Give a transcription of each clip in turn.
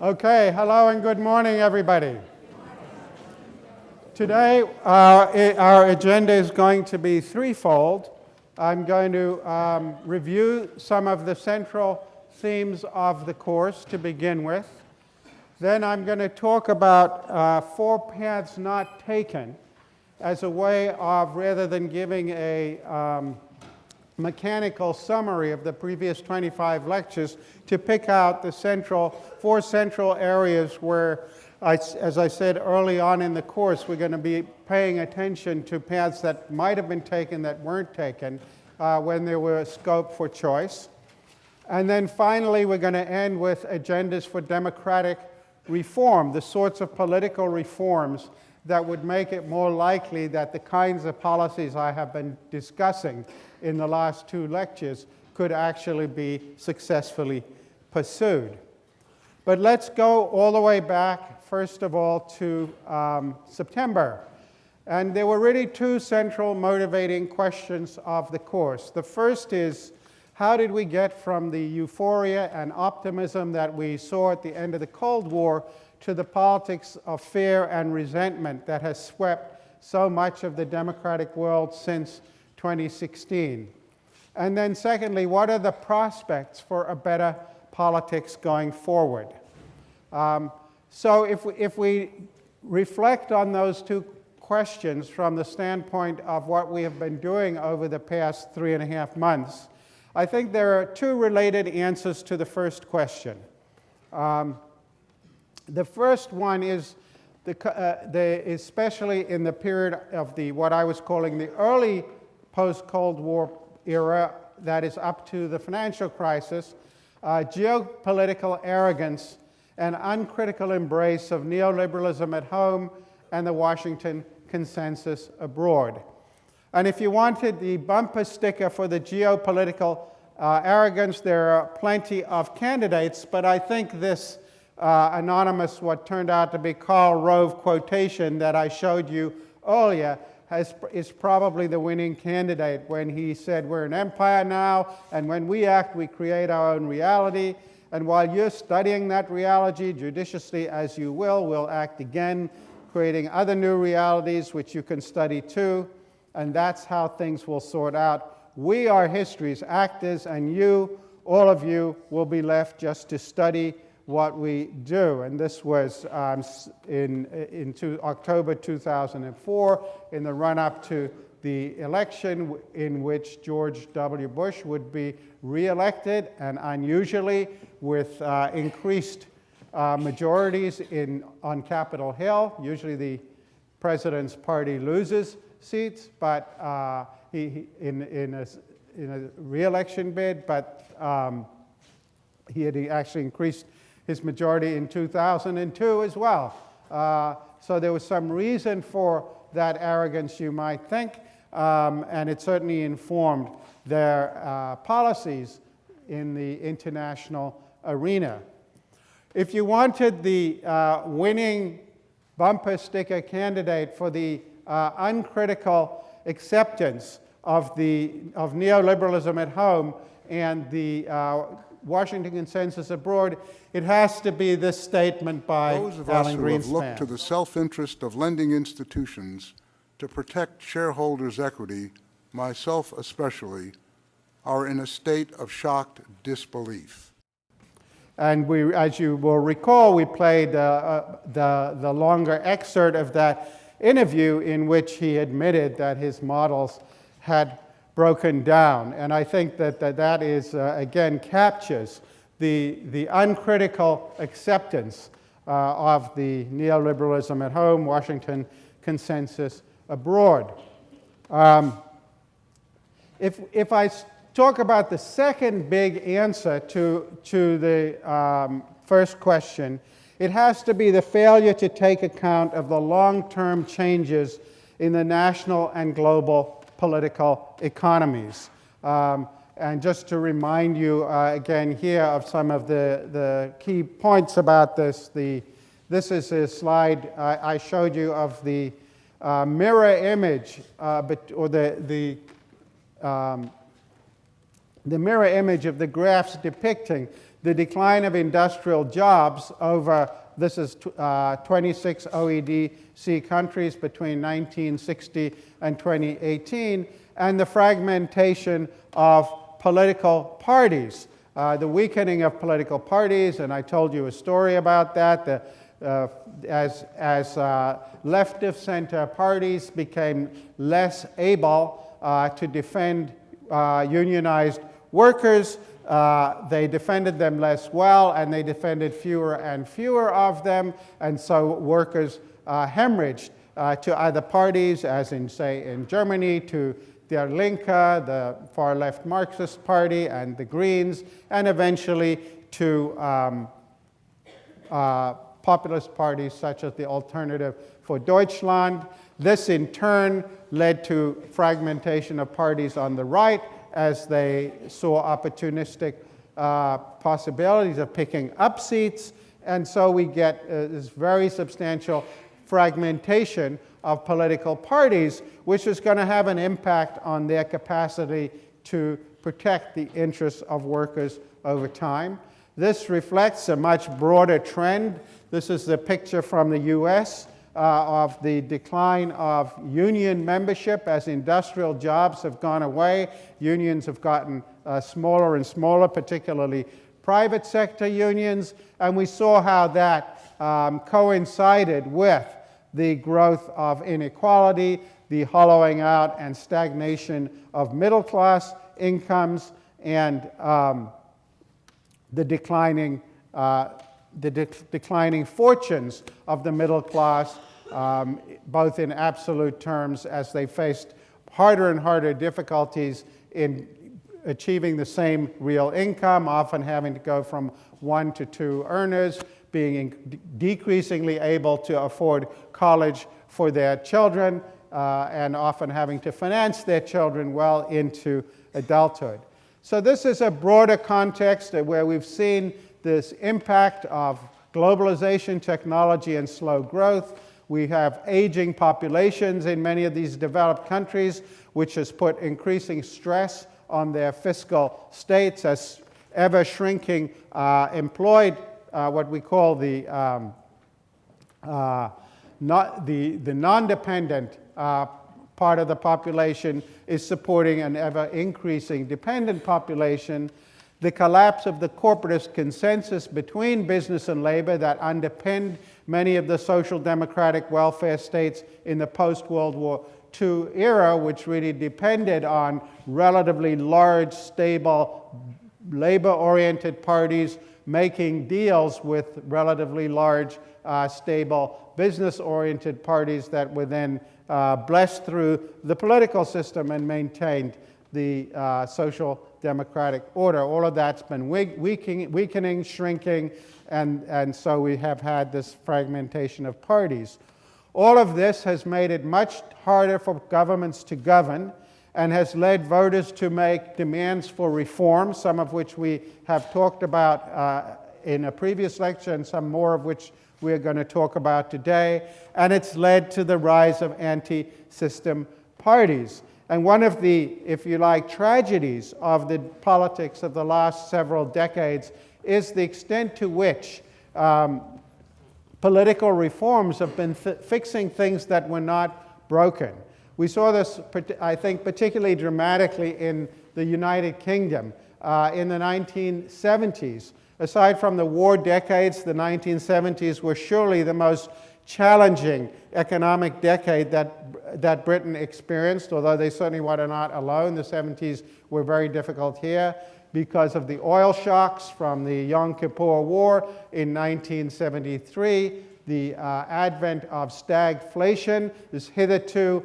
Okay, hello and good morning, everybody. Today, our agenda is going to be threefold. I'm going to review some of the central themes of the course to begin with. Then I'm going to talk about 4 paths not taken as a way of, rather than giving a mechanical summary of the previous 25 lectures, to pick out the 4 central areas where, as I said early on in the course, we're going to be paying attention to paths that might have been taken that weren't taken when there were scope for choice. And then finally, we're going to end with agendas for democratic reform, the sorts of political reforms that would make it more likely that the kinds of policies I have been discussing in the last 2 lectures could actually be successfully pursued. But let's go all the way back, first of all, to September. And there were really 2 central motivating questions of the course. The first is, how did we get from the euphoria and optimism that we saw at the end of the Cold War to the politics of fear and resentment that has swept so much of the democratic world since 2016? And then secondly, what are the prospects for a better politics going forward? So if we reflect on those 2 questions from the standpoint of what we have been doing over the past 3.5 months, I think there are 2 related answers to the first question. The first one is, especially in the period of what I was calling the early post-Cold War era, that is up to the financial crisis, geopolitical arrogance and uncritical embrace of neoliberalism at home and the Washington consensus abroad. And if you wanted the bumper sticker for the geopolitical arrogance, there are plenty of candidates, but I think this anonymous, what turned out to be Karl Rove quotation that I showed you earlier is probably the winning candidate when he said, "We're an empire now, and when we act, we create our own reality. And while you're studying that reality judiciously as you will, we'll act again, creating other new realities which you can study too. And that's how things will sort out. We are history's actors, and you, all of you, will be left just to study what we do." And this was in October 2004, in the run-up to the election in which George W. Bush would be re-elected, and unusually with increased majorities on Capitol Hill. Usually the president's party loses seats, but in a re-election bid, but he had actually increased his majority in 2002 as well. So there was some reason for that arrogance, you might think, and it certainly informed their policies in the international arena. If you wanted the winning bumper sticker candidate for the uncritical acceptance of neoliberalism at home and the Washington consensus abroad, it has to be this statement by Alan Greenspan. Those of us who have looked to the self-interest of lending institutions to protect shareholders' equity, myself especially, are in a state of shocked disbelief. And we, as you will recall, we played the longer excerpt of that interview in which he admitted that his models had broken down. And I think that is, again, captures the uncritical acceptance of the neoliberalism at home, Washington consensus abroad. If I talk about the second big answer to the first question, it has to be the failure to take account of the long-term changes in the national and global political economies. And just to remind you again here of some of the key points about this, this is a slide I showed you of the mirror image, or the mirror image of the graphs depicting the decline of industrial jobs over, this is 26 OECD countries between 1960 and 2018, and the fragmentation of political parties. The weakening of political parties, and I told you a story about that. As left of center parties became less able to defend unionized workers, they defended them less well, and they defended fewer and fewer of them, and so workers hemorrhaged to other parties, as in, say, in Germany, to Der Linke, the far-left Marxist Party, and the Greens, and eventually to populist parties such as the Alternative for Deutschland. This, in turn, led to fragmentation of parties on the right as they saw opportunistic possibilities of picking up seats, and so we get this very substantial fragmentation of political parties, which is going to have an impact on their capacity to protect the interests of workers over time. This reflects a much broader trend. This is the picture from the US of the decline of union membership as industrial jobs have gone away. Unions have gotten smaller and smaller, particularly private sector unions, and we saw how that coincided with the growth of inequality, the hollowing out and stagnation of middle class incomes, and the declining fortunes of the middle class, both in absolute terms as they faced harder and harder difficulties in achieving the same real income, often having to go from 1 to 2 earners, being decreasingly able to afford college for their children, and often having to finance their children well into adulthood. So this is a broader context where we've seen this impact of globalization, technology, and slow growth. We have aging populations in many of these developed countries, which has put increasing stress on their fiscal states as ever-shrinking employed, what we call the non-dependent part of the population is supporting an ever-increasing dependent population. The collapse of the corporatist consensus between business and labor that underpinned many of the social democratic welfare states in the post-World War II era, which really depended on relatively large, stable, labor-oriented parties making deals with relatively large, stable, business-oriented parties that were then blessed through the political system and maintained the social democratic order. All of that's been weakening, shrinking, and so we have had this fragmentation of parties. All of this has made it much harder for governments to govern and has led voters to make demands for reform, some of which we have talked about in a previous lecture and some more of which we're going to talk about today. And it's led to the rise of anti-system parties. And one of the, if you like, tragedies of the politics of the last several decades is the extent to which political reforms have been fixing things that were not broken. We saw this, I think, particularly dramatically in the United Kingdom in the 1970s. Aside from the war decades, the 1970s were surely the most challenging economic decade that Britain experienced, although they certainly were not alone. The 70s were very difficult here because of the oil shocks from the Yom Kippur War in 1973, the advent of stagflation, this hitherto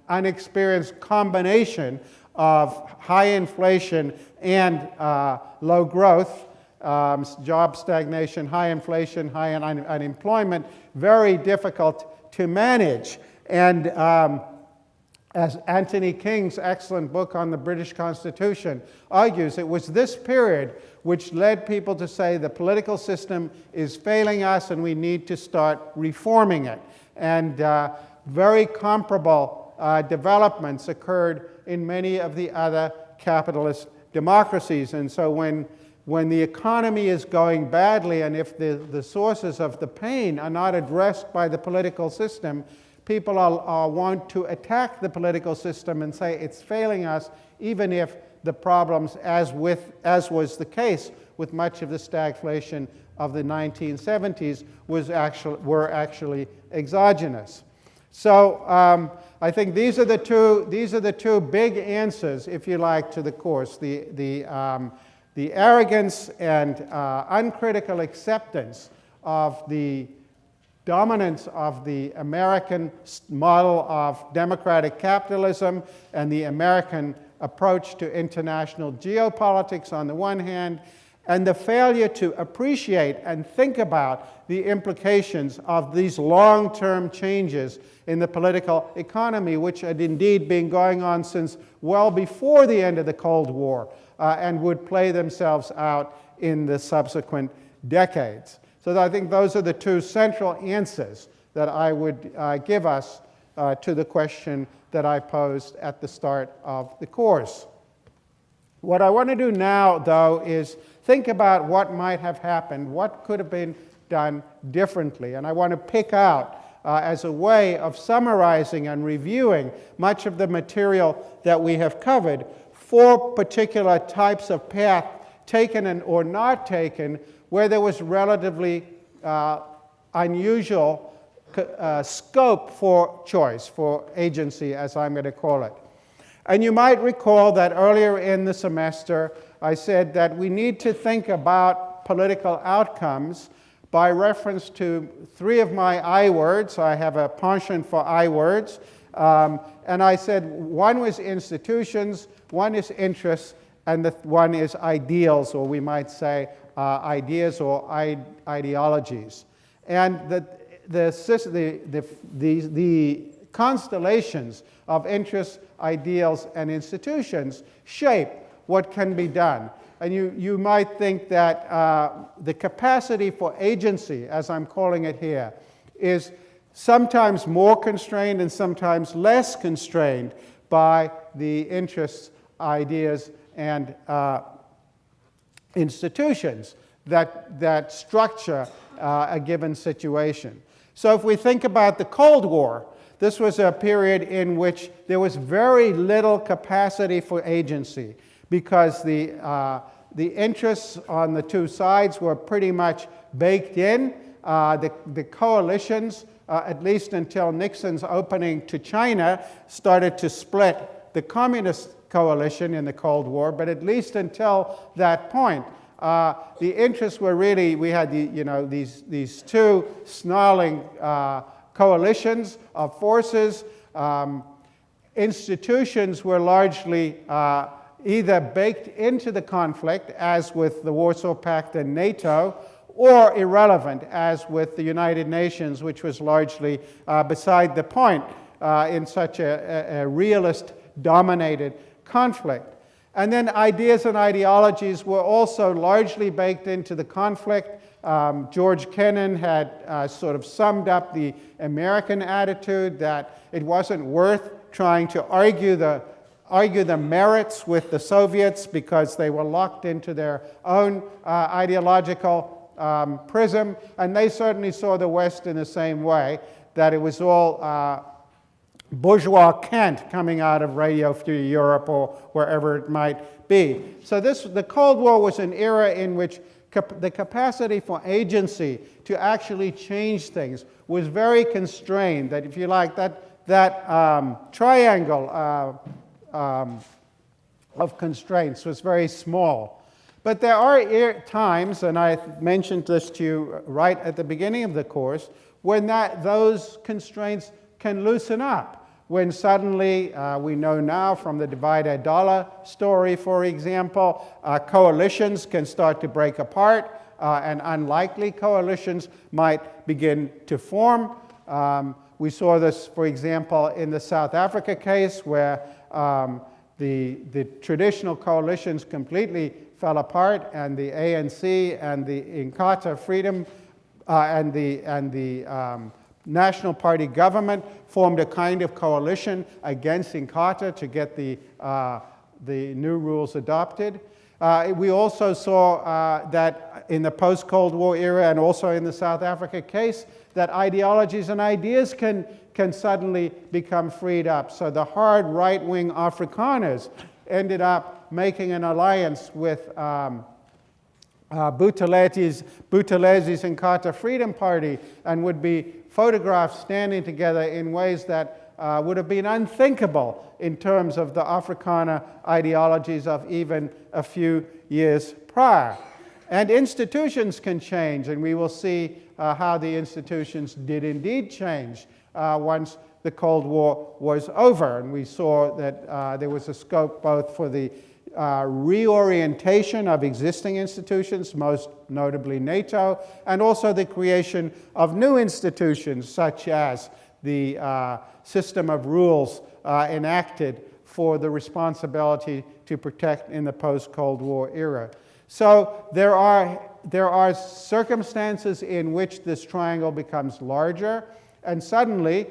unexperienced combination of high inflation and low growth, job stagnation, high inflation, high unemployment, very difficult to manage. And as Anthony King's excellent book on the British Constitution argues, it was this period which led people to say the political system is failing us and we need to start reforming it. And very comparable developments occurred in many of the other capitalist democracies. And so when when the economy is going badly and if the sources of the pain are not addressed by the political system, people want to attack the political system and say it's failing us, even if the problems, as was the case with much of the stagflation of the 1970s, were actually exogenous. So I think these are the two big answers, if you like, to the course: the arrogance and uncritical acceptance of the dominance of the American model of democratic capitalism and the American approach to international geopolitics on the one hand, and the failure to appreciate and think about the implications of these long-term changes in the political economy, which had indeed been going on since well before the end of the Cold War, and would play themselves out in the subsequent decades. So I think those are the two central answers that I would give us to the question that I posed at the start of the course. What I want to do now, though, is think about what might have happened, what could have been done differently. And I want to pick out, as a way of summarizing and reviewing much of the material that we have covered, 4 particular types of path, taken or not taken, where there was relatively unusual scope for choice, for agency, as I'm going to call it. And you might recall that earlier in the semester, I said that we need to think about political outcomes by reference to 3 of my I words. I have a penchant for I words. And I said one was institutions, one is interests, and one is ideals, or we might say ideas or ideologies. And the constellations of interests, ideals, and institutions shape what can be done. And you might think that the capacity for agency, as I'm calling it here, is sometimes more constrained and sometimes less constrained by the interests, ideas, and institutions that structure a given situation. So if we think about the Cold War, this was a period in which there was very little capacity for agency because the interests on the two sides were pretty much baked in. The coalitions, at least until Nixon's opening to China, started to split the communist coalition in the Cold War, but at least until that point, the interests were really, we had these two snarling coalitions of forces. Institutions were largely either baked into the conflict, as with the Warsaw Pact and NATO, or irrelevant, as with the United Nations, which was largely beside the point in such a realist-dominated conflict. And then ideas and ideologies were also largely baked into the conflict. George Kennan had sort of summed up the American attitude that it wasn't worth trying to argue the merits with the Soviets because they were locked into their own ideological prism, and they certainly saw the West in the same way, that it was all bourgeois cant coming out of Radio Free Europe or wherever it might be. So the Cold War was an era in which the capacity for agency to actually change things was very constrained. That, if you like, that triangle of constraints was very small. But there are times, and I mentioned this to you right at the beginning of the course, when those constraints can loosen up. When suddenly, we know now from the divide-a-dollar story, for example, coalitions can start to break apart, and unlikely coalitions might begin to form. We saw this, for example, in the South Africa case, where the traditional coalitions completely fell apart, and the ANC and the Inkatha Freedom and the National Party government formed a kind of coalition against Inkatha to get the new rules adopted. We also saw that in the post-Cold War era and also in the South Africa case, that ideologies and ideas can suddenly become freed up. So the hard right-wing Afrikaners ended up making an alliance with Buthelezzi's Inkatha Freedom Party, and would be photographed standing together in ways that would have been unthinkable in terms of the Afrikaner ideologies of even a few years prior. And institutions can change, and we will see how the institutions did indeed change once the Cold War was over. And we saw that there was a scope both for the reorientation of existing institutions, most notably NATO, and also the creation of new institutions such as the system of rules enacted for the responsibility to protect in the post-Cold War era. So there are circumstances in which this triangle becomes larger, and suddenly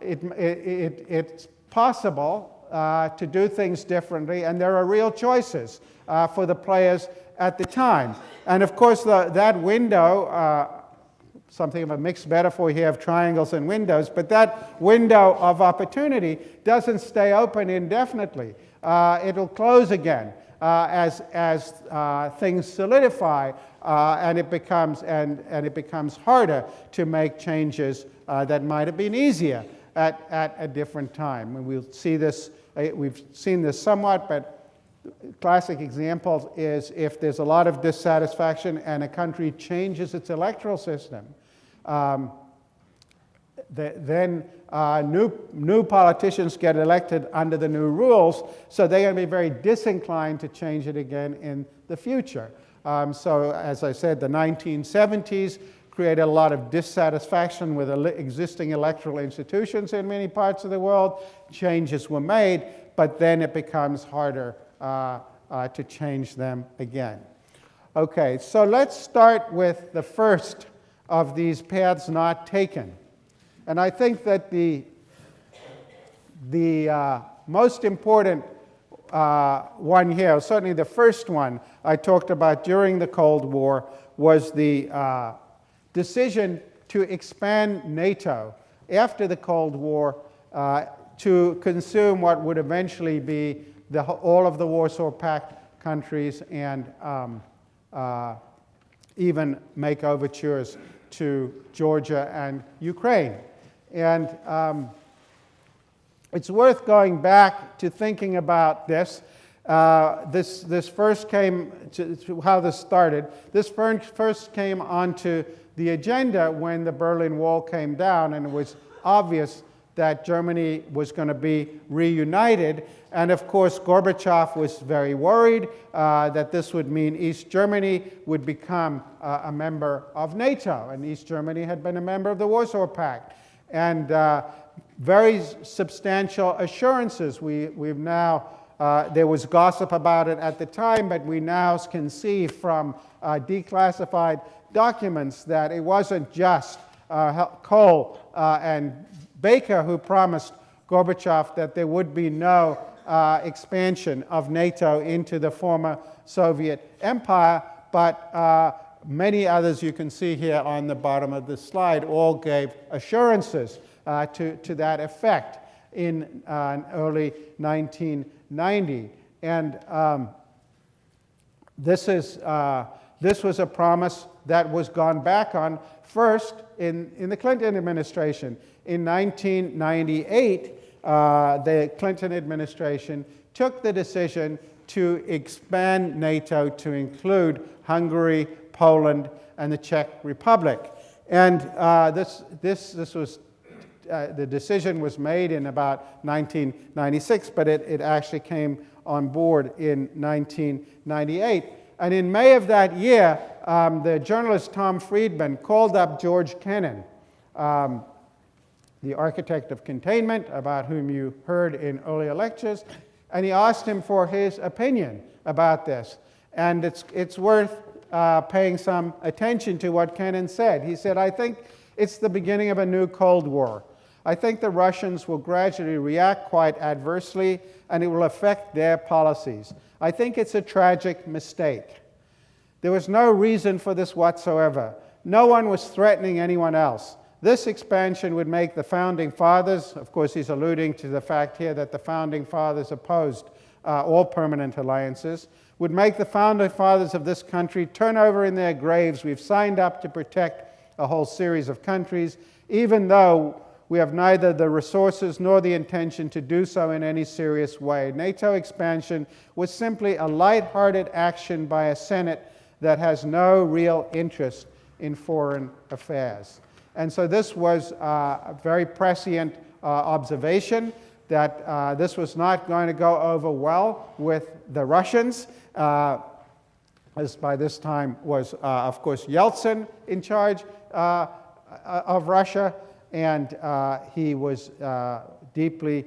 it's possible to do things differently, and there are real choices for the players at the time. And of course, that window, something of a mixed metaphor here of triangles and windows, but that window of opportunity doesn't stay open indefinitely. It'll close again as things solidify, and it becomes harder to make changes that might have been easier at a different time. And we'll see this. We've seen this somewhat, but classic example is if there's a lot of dissatisfaction and a country changes its electoral system, then new politicians get elected under the new rules, so they're going to be very disinclined to change it again in the future. So as I said, the 1970s created a lot of dissatisfaction with existing electoral institutions in many parts of the world. Changes were made, but then it becomes harder to change them again. Okay, so let's start with the first of these paths not taken. And I think that the most important one here, certainly the first one I talked about during the Cold War, was the decision to expand NATO after the Cold War to consume what would eventually be all of the Warsaw Pact countries, and even make overtures to Georgia and Ukraine. And it's worth going back to thinking about this. This first came to how this started. This first came onto the agenda when the Berlin Wall came down, and it was obvious that Germany was going to be reunited. And of course, Gorbachev was very worried that this would mean East Germany would become a member of NATO, and East Germany had been a member of the Warsaw Pact. And very substantial assurances. We've now, there was gossip about it at the time, but we now can see from declassified documents that it wasn't just Kohl and Baker who promised Gorbachev that there would be no expansion of NATO into the former Soviet empire, but many others you can see here on the bottom of the slide all gave assurances to that effect in early 1990. And this was a promise that was gone back on first in the Clinton administration. In 1998, the Clinton administration took the decision to expand NATO to include Hungary, Poland, and the Czech Republic. And this was the decision was made in about 1996, but it actually came on board in 1998. And in May of that year, the journalist Tom Friedman called up George Kennan, the architect of containment, about whom you heard in earlier lectures, and he asked him for his opinion about this. And it's worth paying some attention to what Kennan said. He said, "I think it's the beginning of a new Cold War. I think the Russians will gradually react quite adversely, and it will affect their policies. I think it's a tragic mistake. There was no reason for this whatsoever. No one was threatening anyone else. This expansion would make the Founding Fathers, of course he's alluding to the fact here that the Founding Fathers opposed all permanent alliances, would make the Founding Fathers of this country turn over in their graves. We've signed up to protect a whole series of countries, even though we have neither the resources nor the intention to do so in any serious way. NATO expansion was simply a light-hearted action by a Senate that has no real interest in foreign affairs. And so this was a very prescient observation that this was not going to go over well with the Russians, as by this time was, of course, Yeltsin in charge of Russia, and he was deeply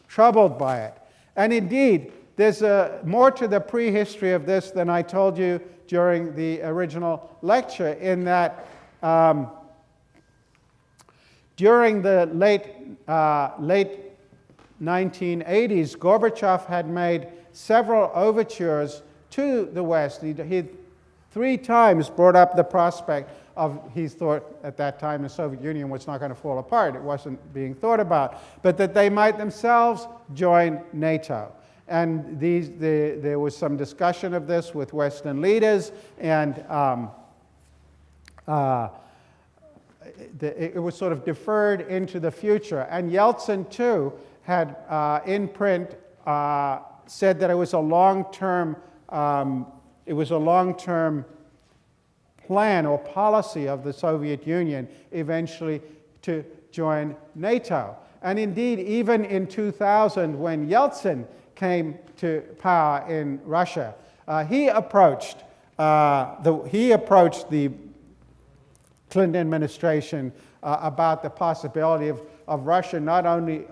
troubled by it. And indeed, there's more to the prehistory of this than I told you during the original lecture, in that during the late 1980s, Gorbachev had made several overtures to the West. He 3 times brought up the prospect of, he thought at that time the Soviet Union was not going to fall apart. It wasn't being thought about, but that they might themselves join NATO. And there was some discussion of this with Western leaders, and it was sort of deferred into the future. And Yeltsin, too, had in print said that it was a long-term plan or policy of the Soviet Union eventually to join NATO. And indeed, even in 2000, when Yeltsin came to power in Russia, he approached the Clinton administration about the possibility of Russia not only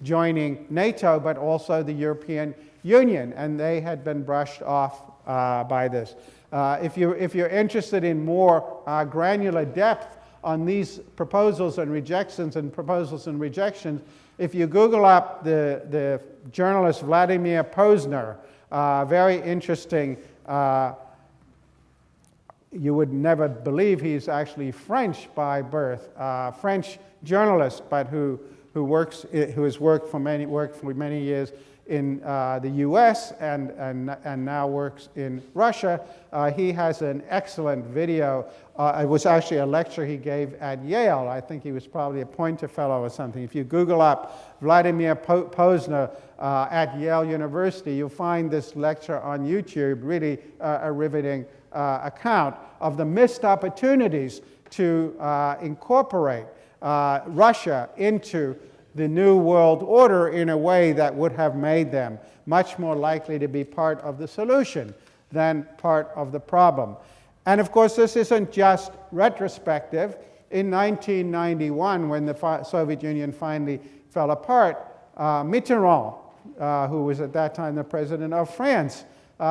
joining NATO but also the European Union, and they had been brushed off by this. If you're interested in more granular depth on these proposals and rejections, if you Google up the journalist Vladimir Posner, very interesting. You would never believe he's actually French by birth, French journalist, but who has worked for many years in the U.S. and now works in Russia. He has an excellent video. It was actually a lecture he gave at Yale. I think he was probably a Poynter Fellow or something. If you Google up Vladimir Posner at Yale University, you'll find this lecture on YouTube, really a riveting account of the missed opportunities to incorporate Russia into the New World Order in a way that would have made them much more likely to be part of the solution than part of the problem. And of course, this isn't just retrospective. In 1991, when the Soviet Union finally fell apart, Mitterrand, who was at that time the president of France,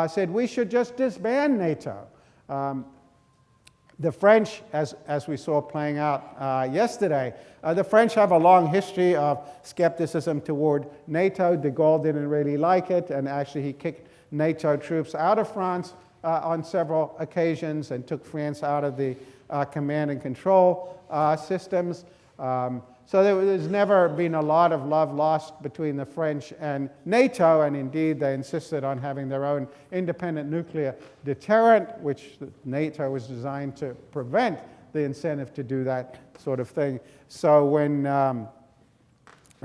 said we should just disband NATO. The French, as we saw playing out yesterday, the French have a long history of skepticism toward NATO. De Gaulle didn't really like it, and actually he kicked NATO troops out of France on several occasions and took France out of the command and control systems. So there's never been a lot of love lost between the French and NATO, and indeed they insisted on having their own independent nuclear deterrent, which NATO was designed to prevent the incentive to do that sort of thing. So when the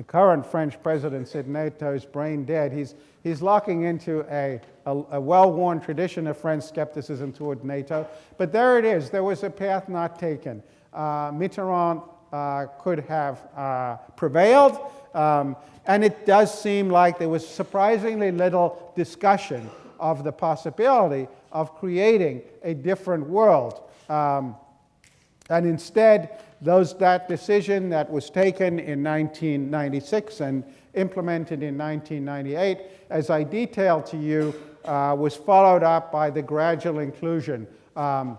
current French president said NATO is brain dead, he's locking into a well-worn tradition of French skepticism toward NATO. But there it is. There was a path not taken. Mitterrand could have prevailed, and it does seem like there was surprisingly little discussion of the possibility of creating a different world. And instead, that decision that was taken in 1996 and implemented in 1998, as I detailed to you, was followed up by the gradual inclusion of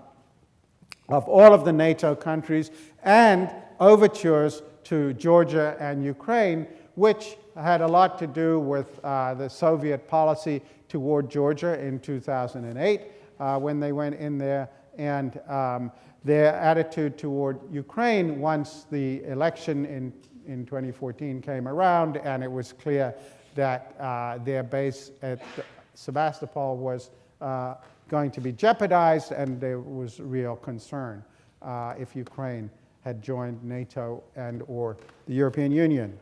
all of the NATO countries and overtures to Georgia and Ukraine, which had a lot to do with the Soviet policy toward Georgia in 2008 when they went in there, and their attitude toward Ukraine once the election in 2014 came around, and it was clear that their base at Sebastopol was going to be jeopardized, and there was real concern if Ukraine had joined NATO and or the European Union.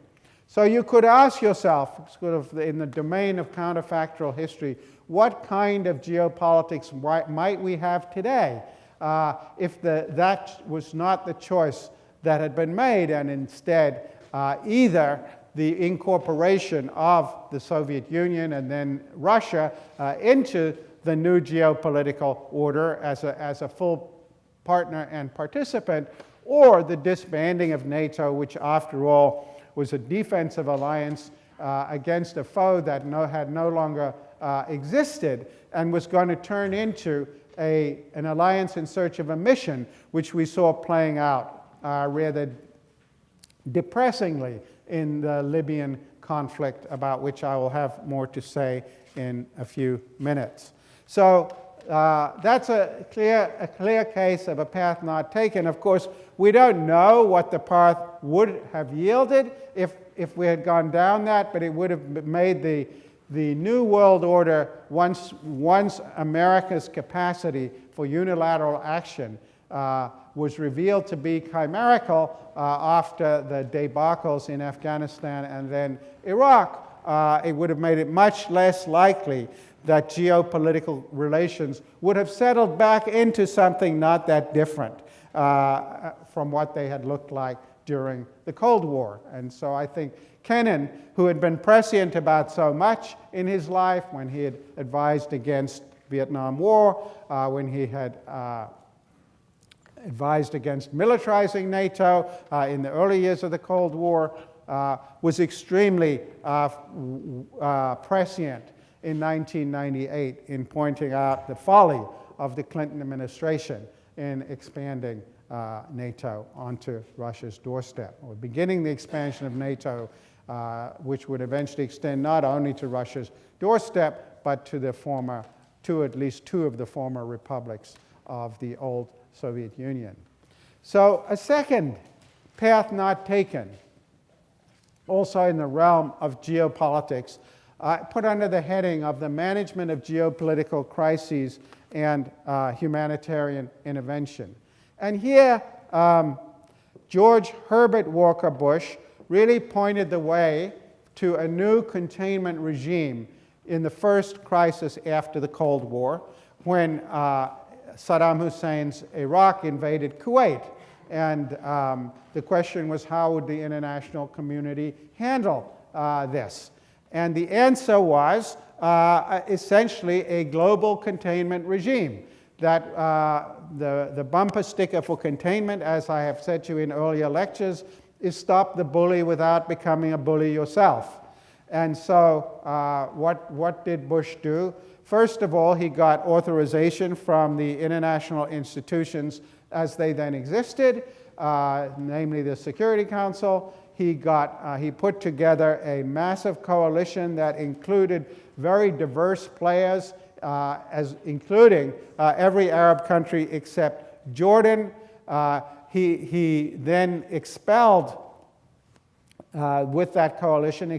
So you could ask yourself, sort of in the domain of counterfactual history, what kind of geopolitics might we have today if that was not the choice that had been made, and instead either the incorporation of the Soviet Union and then Russia into the new geopolitical order as a full partner and participant, or the disbanding of NATO, which after all was a defensive alliance against a foe that had no longer existed and was going to turn into an alliance in search of a mission, which we saw playing out rather depressingly in the Libyan conflict, about which I will have more to say in a few minutes. So that's a clear case of a path not taken. Of course, we don't know what the path would have yielded if we had gone down that, but it would have made the New World Order, once America's capacity for unilateral action was revealed to be chimerical after the debacles in Afghanistan and then Iraq, it would have made it much less likely that geopolitical relations would have settled back into something not that different from what they had looked like during the Cold War. And so I think Kennan, who had been prescient about so much in his life, when he had advised against Vietnam War, when he had advised against militarizing NATO in the early years of the Cold War, was extremely prescient in 1998 in pointing out the folly of the Clinton administration in expanding NATO onto Russia's doorstep, or beginning the expansion of NATO, which would eventually extend not only to Russia's doorstep, but to at least two of the former republics of the old Soviet Union. So a second path not taken, also in the realm of geopolitics, put under the heading of the management of geopolitical crises and humanitarian intervention. And here, George Herbert Walker Bush really pointed the way to a new containment regime in the first crisis after the Cold War, when Saddam Hussein's Iraq invaded Kuwait. And the question was, how would the international community handle this? And the answer was essentially a global containment regime. That the bumper sticker for containment, as I have said to you in earlier lectures, is stop the bully without becoming a bully yourself. And so what did Bush do? First of all, he got authorization from the international institutions as they then existed, namely the Security Council. He put together a massive coalition that included very diverse players, including every Arab country except Jordan. He then expelled, with that coalition,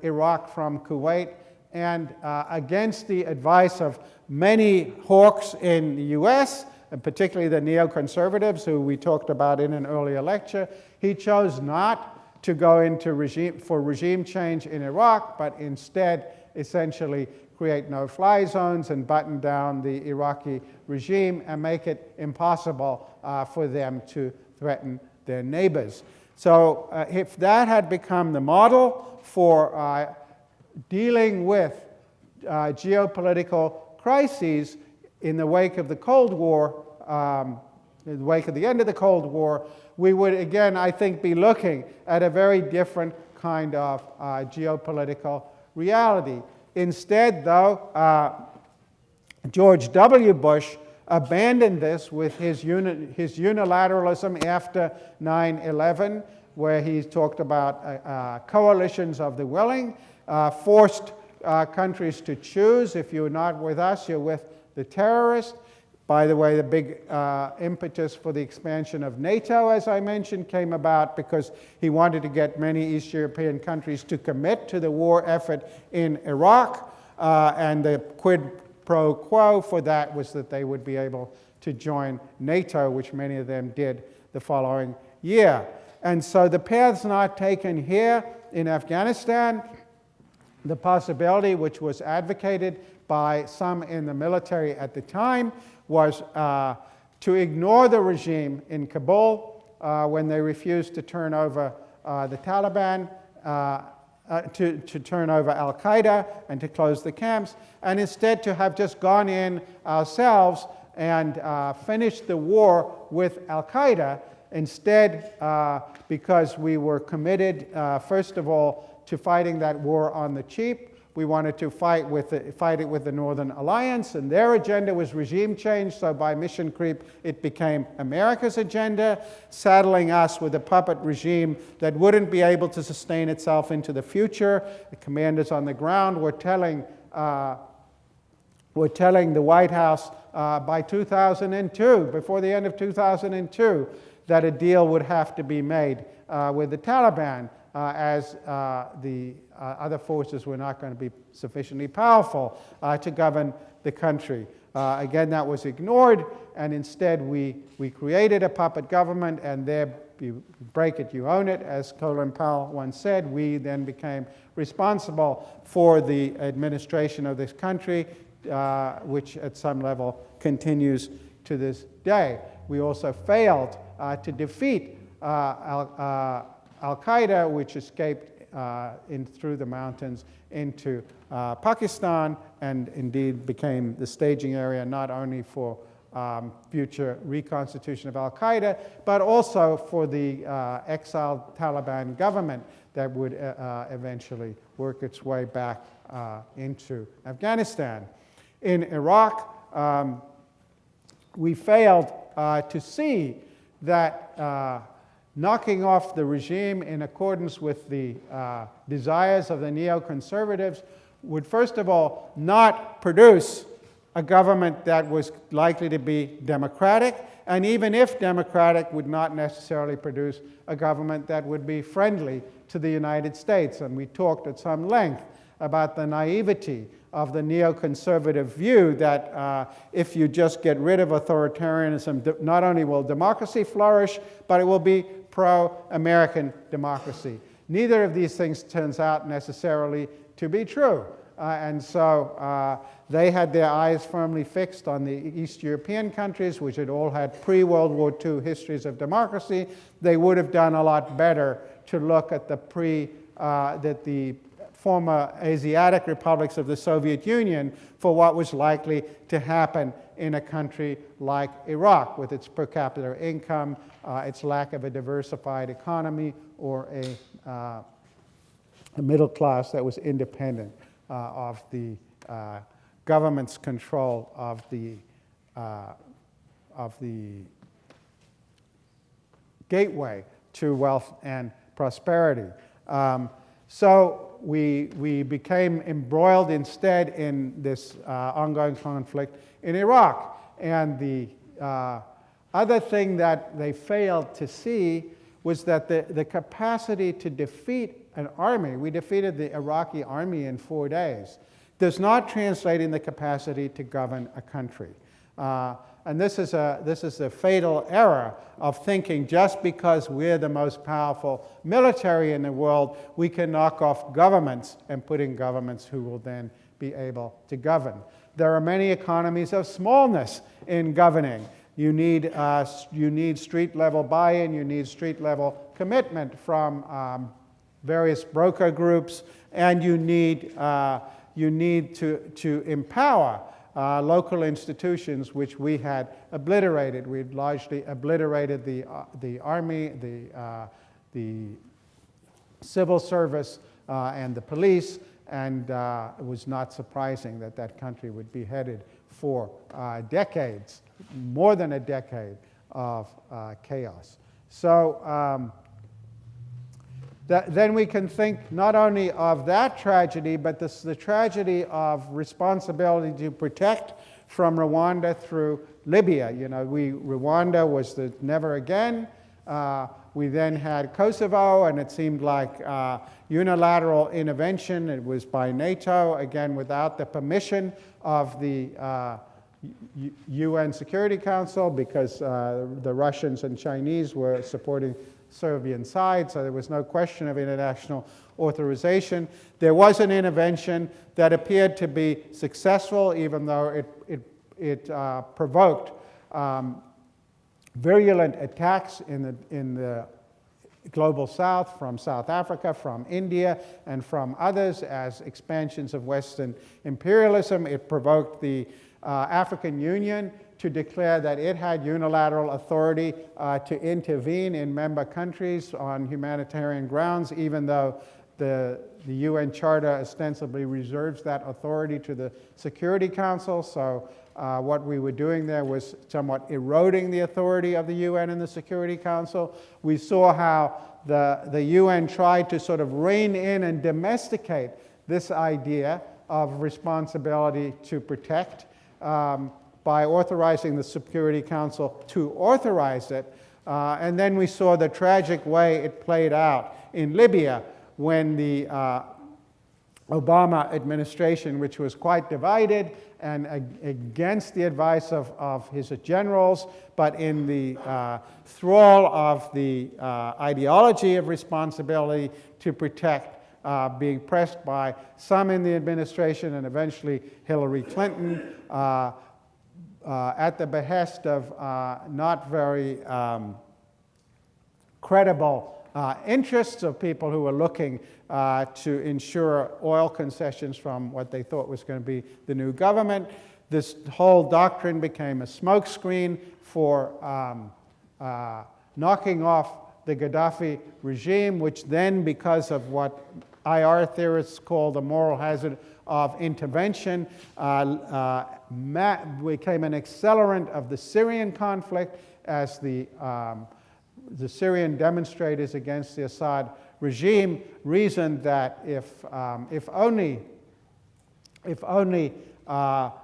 Iraq from Kuwait, and against the advice of many hawks in the US, and particularly the neoconservatives, who we talked about in an earlier lecture, he chose not to go into regime change in Iraq, but instead essentially create no-fly zones and button down the Iraqi regime and make it impossible for them to threaten their neighbors. So if that had become the model for dealing with geopolitical crises in the wake of the Cold War, in the wake of the end of the Cold War, we would again, I think, be looking at a very different kind of geopolitical reality. Instead, though, George W. Bush abandoned this with his unilateralism after 9/11, where he talked about coalitions of the willing, forced countries to choose. If you're not with us, you're with the terrorists. By the way, the big impetus for the expansion of NATO, as I mentioned, came about because he wanted to get many East European countries to commit to the war effort in Iraq, and the quid pro quo for that was that they would be able to join NATO, which many of them did the following year. And so the paths not taken here in Afghanistan, the possibility which was advocated by some in the military at the time was to ignore the regime in Kabul when they refused to turn over the Taliban, to turn over al-Qaeda and to close the camps, and instead to have just gone in ourselves and finished the war with al-Qaeda. Instead, because we were committed, first of all, to fighting that war on the cheap. We wanted to fight it with the Northern Alliance, and their agenda was regime change, so by mission creep it became America's agenda, saddling us with a puppet regime that wouldn't be able to sustain itself into the future. The commanders on the ground were telling the White House by 2002, before the end of 2002, that a deal would have to be made with the Taliban, as the other forces were not going to be sufficiently powerful to govern the country. Again, that was ignored, and instead we created a puppet government, and there, you break it, you own it, as Colin Powell once said. We then became responsible for the administration of this country, which at some level continues to this day. We also failed to defeat al-Qaeda, which escaped through the mountains into Pakistan, and indeed became the staging area not only for future reconstitution of al-Qaeda, but also for the exiled Taliban government that would eventually work its way back into Afghanistan. In Iraq, we failed to see that knocking off the regime in accordance with the desires of the neoconservatives would, first of all, not produce a government that was likely to be democratic, and even if democratic, would not necessarily produce a government that would be friendly to the United States. And we talked at some length about the naivety of the neoconservative view that if you just get rid of authoritarianism, not only will democracy flourish, but it will be pro-American democracy. Neither of these things turns out necessarily to be true. And so they had their eyes firmly fixed on the East European countries, which had all had pre-World War II histories of democracy. They would have done a lot better to look at the former Asiatic republics of the Soviet Union for what was likely to happen in a country like Iraq, with its per capita income, its lack of a diversified economy, or a middle class that was independent of the government's control of the gateway to wealth and prosperity. So we became embroiled instead in this ongoing conflict in Iraq. And the other thing that they failed to see was that the capacity to defeat an army, we defeated the Iraqi army in 4 days, does not translate in the capacity to govern a country. And this is a fatal error of thinking just because we're the most powerful military in the world, we can knock off governments and put in governments who will then be able to govern. There are many economies of smallness in governing. You need street-level buy-in, you need street-level commitment from various broker groups, and you need to empower local institutions, which we had obliterated. We'd largely obliterated the army, the civil service, and the police, and it was not surprising that that country would be headed for decades more than a decade of chaos. So then we can think not only of that tragedy, but the tragedy of responsibility to protect from Rwanda through Libya. You know, Rwanda was the never again. We then had Kosovo, and it seemed like unilateral intervention. It was by NATO, again, without the permission of the UN Security Council, because the Russians and Chinese were supporting Serbian side, so there was no question of international authorization. There was an intervention that appeared to be successful, even though it provoked virulent attacks in the global south from South Africa, from India, and from others as expansions of Western imperialism. It provoked the African Union to declare that it had unilateral authority to intervene in member countries on humanitarian grounds, even though the UN Charter ostensibly reserves that authority to the Security Council. So what we were doing there was somewhat eroding the authority of the UN and the Security Council. We saw how the UN tried to sort of rein in and domesticate this idea of responsibility to protect by authorizing the Security Council to authorize it. And then we saw the tragic way it played out in Libya when the Obama administration, which was quite divided and against the advice of his generals, but in the thrall of the ideology of responsibility to protect, being pressed by some in the administration and eventually Hillary Clinton, at the behest of not very credible interests of people who were looking to ensure oil concessions from what they thought was going to be the new government. This whole doctrine became a smokescreen for knocking off the Gaddafi regime, which then, because of what IR theorists call the moral hazard of intervention, became an accelerant of the Syrian conflict as the Syrian demonstrators against the Assad regime reasoned that if only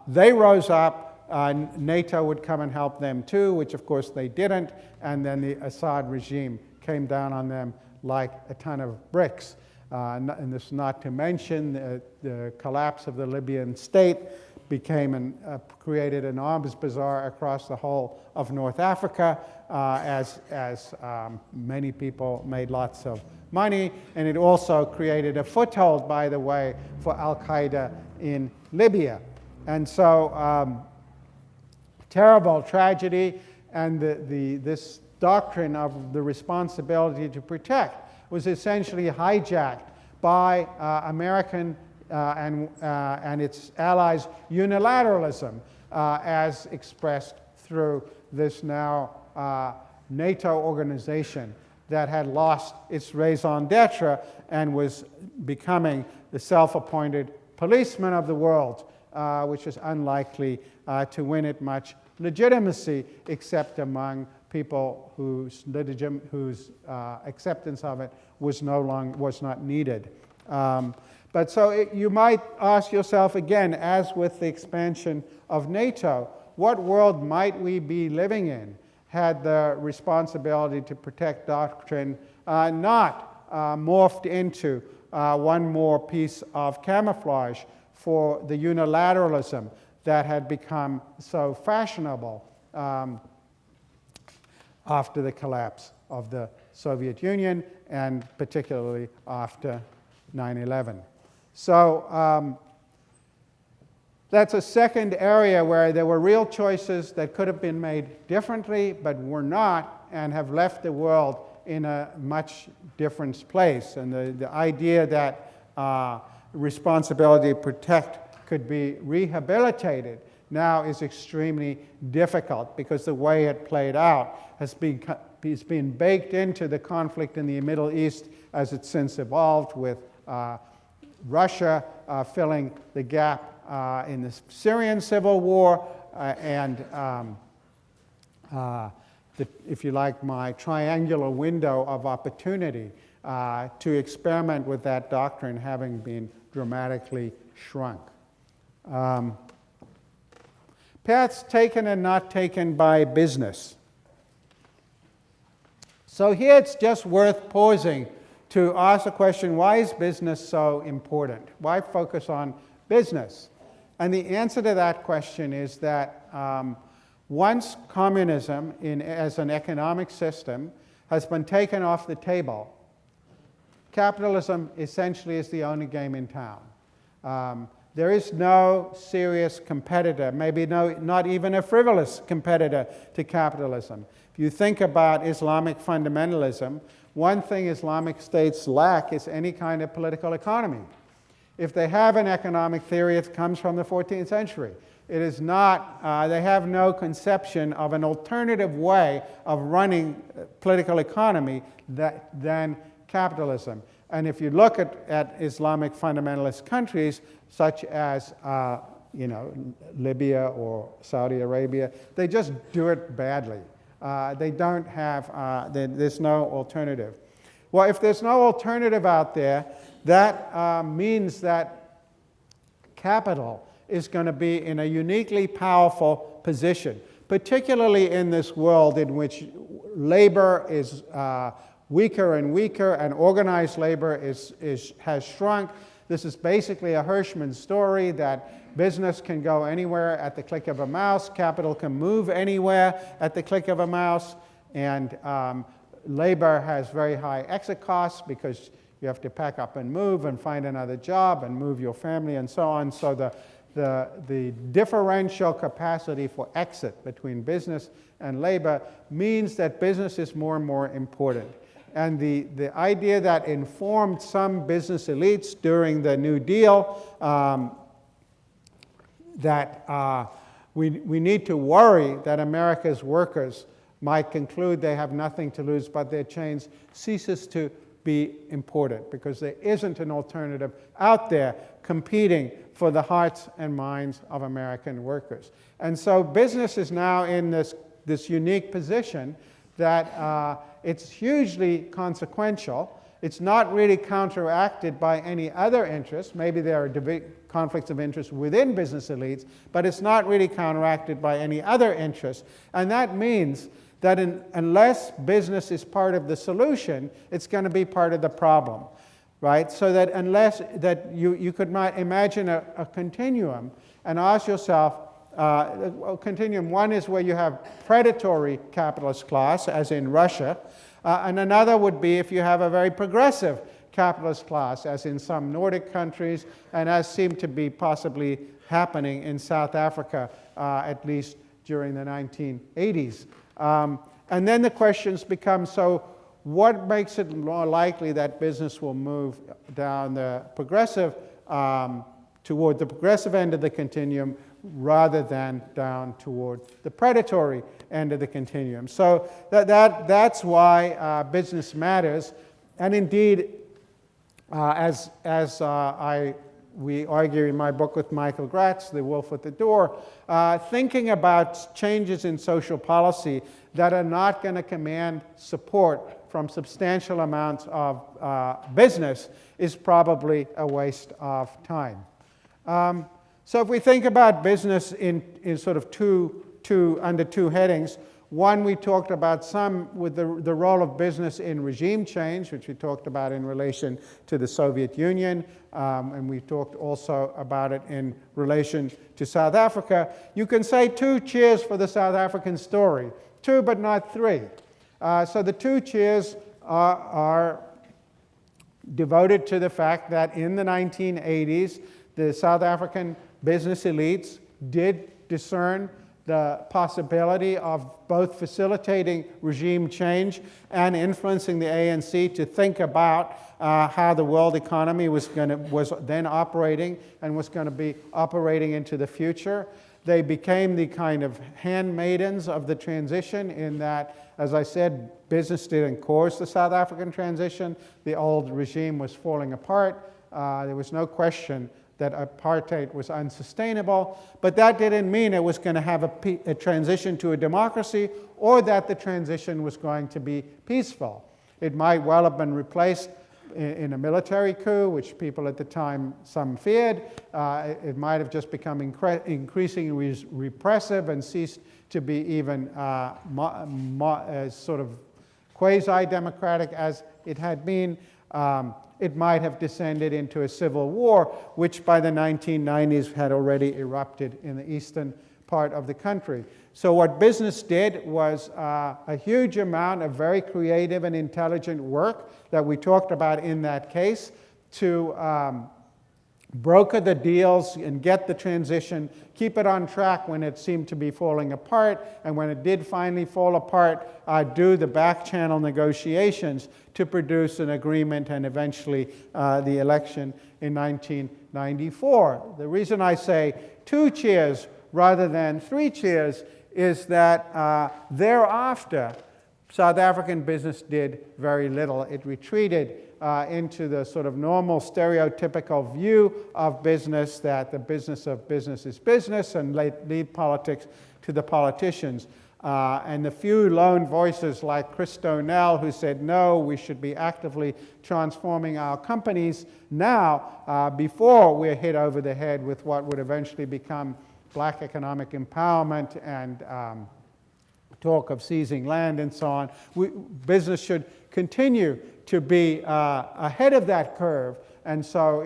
they rose up, NATO would come and help them too, which of course they didn't, and then the Assad regime came down on them like a ton of bricks. And this not to mention the collapse of the Libyan state created an arms bazaar across the whole of North Africa as many people made lots of money, and it also created a foothold, by the way, for Al-Qaeda in Libya. And so terrible tragedy, and this doctrine of the responsibility to protect was essentially hijacked by American and its allies' unilateralism as expressed through this now NATO organization that had lost its raison d'etre and was becoming the self-appointed policeman of the world, which is unlikely to win it much legitimacy except among people whose acceptance of it was not needed. But so you might ask yourself again, as with the expansion of NATO, what world might we be living in had the responsibility to protect doctrine not morphed into one more piece of camouflage for the unilateralism that had become so fashionable after the collapse of the Soviet Union, and particularly after 9/11. So that's a second area where there were real choices that could have been made differently, but were not, and have left the world in a much different place. And the idea that responsibility to protect could be rehabilitated now is extremely difficult, because the way it played out has been baked into the conflict in the Middle East as it's since evolved, with Russia filling the gap in the Syrian civil war, and if you like, my triangular window of opportunity to experiment with that doctrine having been dramatically shrunk. Paths taken and not taken by business. So here it's just worth pausing to ask the question, why is business so important? Why focus on business? And the answer to that question is that once communism as an economic system has been taken off the table, capitalism essentially is the only game in town. There is no serious competitor, maybe not even a frivolous competitor to capitalism. If you think about Islamic fundamentalism, one thing Islamic states lack is any kind of political economy. If they have an economic theory, it comes from the 14th century. It is not, they have no conception of an alternative way of running political economy than capitalism. And if you look at Islamic fundamentalist countries, such as Libya or Saudi Arabia, they just do it badly. They don't have, there's no alternative. Well, if there's no alternative out there, that means that capital is going to be in a uniquely powerful position, particularly in this world in which labor is weaker and weaker and organized labor has shrunk. This is basically a Hirschman story that business can go anywhere at the click of a mouse, capital can move anywhere at the click of a mouse, and labor has very high exit costs because you have to pack up and move and find another job and move your family and so on. So the differential capacity for exit between business and labor means that business is more and more important. And the idea that informed some business elites during the New Deal that we need to worry that America's workers might conclude they have nothing to lose but their chains ceases to be important, because there isn't an alternative out there competing for the hearts and minds of American workers. And so business is now in this unique position that it's hugely consequential. It's not really counteracted by any other interests. Maybe there are conflicts of interest within business elites, but it's not really counteracted by any other interests. And that means that unless business is part of the solution, it's going to be part of the problem, right? So that unless that you could imagine a continuum and ask yourself, continuum one is where you have predatory capitalist class, as in Russia, and another would be if you have a very progressive capitalist class, as in some Nordic countries, and as seemed to be possibly happening in South Africa, at least during the 1980s. And then the questions become, so what makes it more likely that business will move down the progressive, toward the progressive end of the continuum rather than down toward the predatory end of the continuum? So that's why business matters. And indeed, as we argue in my book with Michael Gratz, The Wolf at the Door, thinking about changes in social policy that are not going to command support from substantial amounts of business is probably a waste of time. So if we think about business in sort of under two headings, one, we talked about some with the role of business in regime change, which we talked about in relation to the Soviet Union, and we talked also about it in relation to South Africa. You can say 2 cheers for the South African story, 2 but not 3. So the 2 cheers are devoted to the fact that in the 1980s, the South African business elites did discern the possibility of both facilitating regime change and influencing the ANC to think about how the world economy was then operating and was going to be operating into the future. They became the kind of handmaidens of the transition in that, as I said, business didn't cause the South African transition. The old regime was falling apart. There was no question that apartheid was unsustainable, but that didn't mean it was going to have a transition to a democracy or that the transition was going to be peaceful. It might well have been replaced in a military coup, which people at the time, some feared. It might have just become increasingly repressive and ceased to be even as sort of quasi-democratic as it had been. It might have descended into a civil war, which by the 1990s had already erupted in the eastern part of the country. So what business did was a huge amount of very creative and intelligent work that we talked about in that case to broker the deals and get the transition, keep it on track when it seemed to be falling apart, and when it did finally fall apart, do the back channel negotiations to produce an agreement and eventually the election in 1994. The reason I say 2 cheers rather than 3 cheers is that thereafter, South African business did very little. It retreated into the sort of normal stereotypical view of business, that the business of business is business, and leave politics to the politicians. And the few lone voices like Chris Donnell, who said, no, we should be actively transforming our companies now, before we're hit over the head with what would eventually become black economic empowerment and talk of seizing land and so on. Business should continue to be ahead of that curve, and so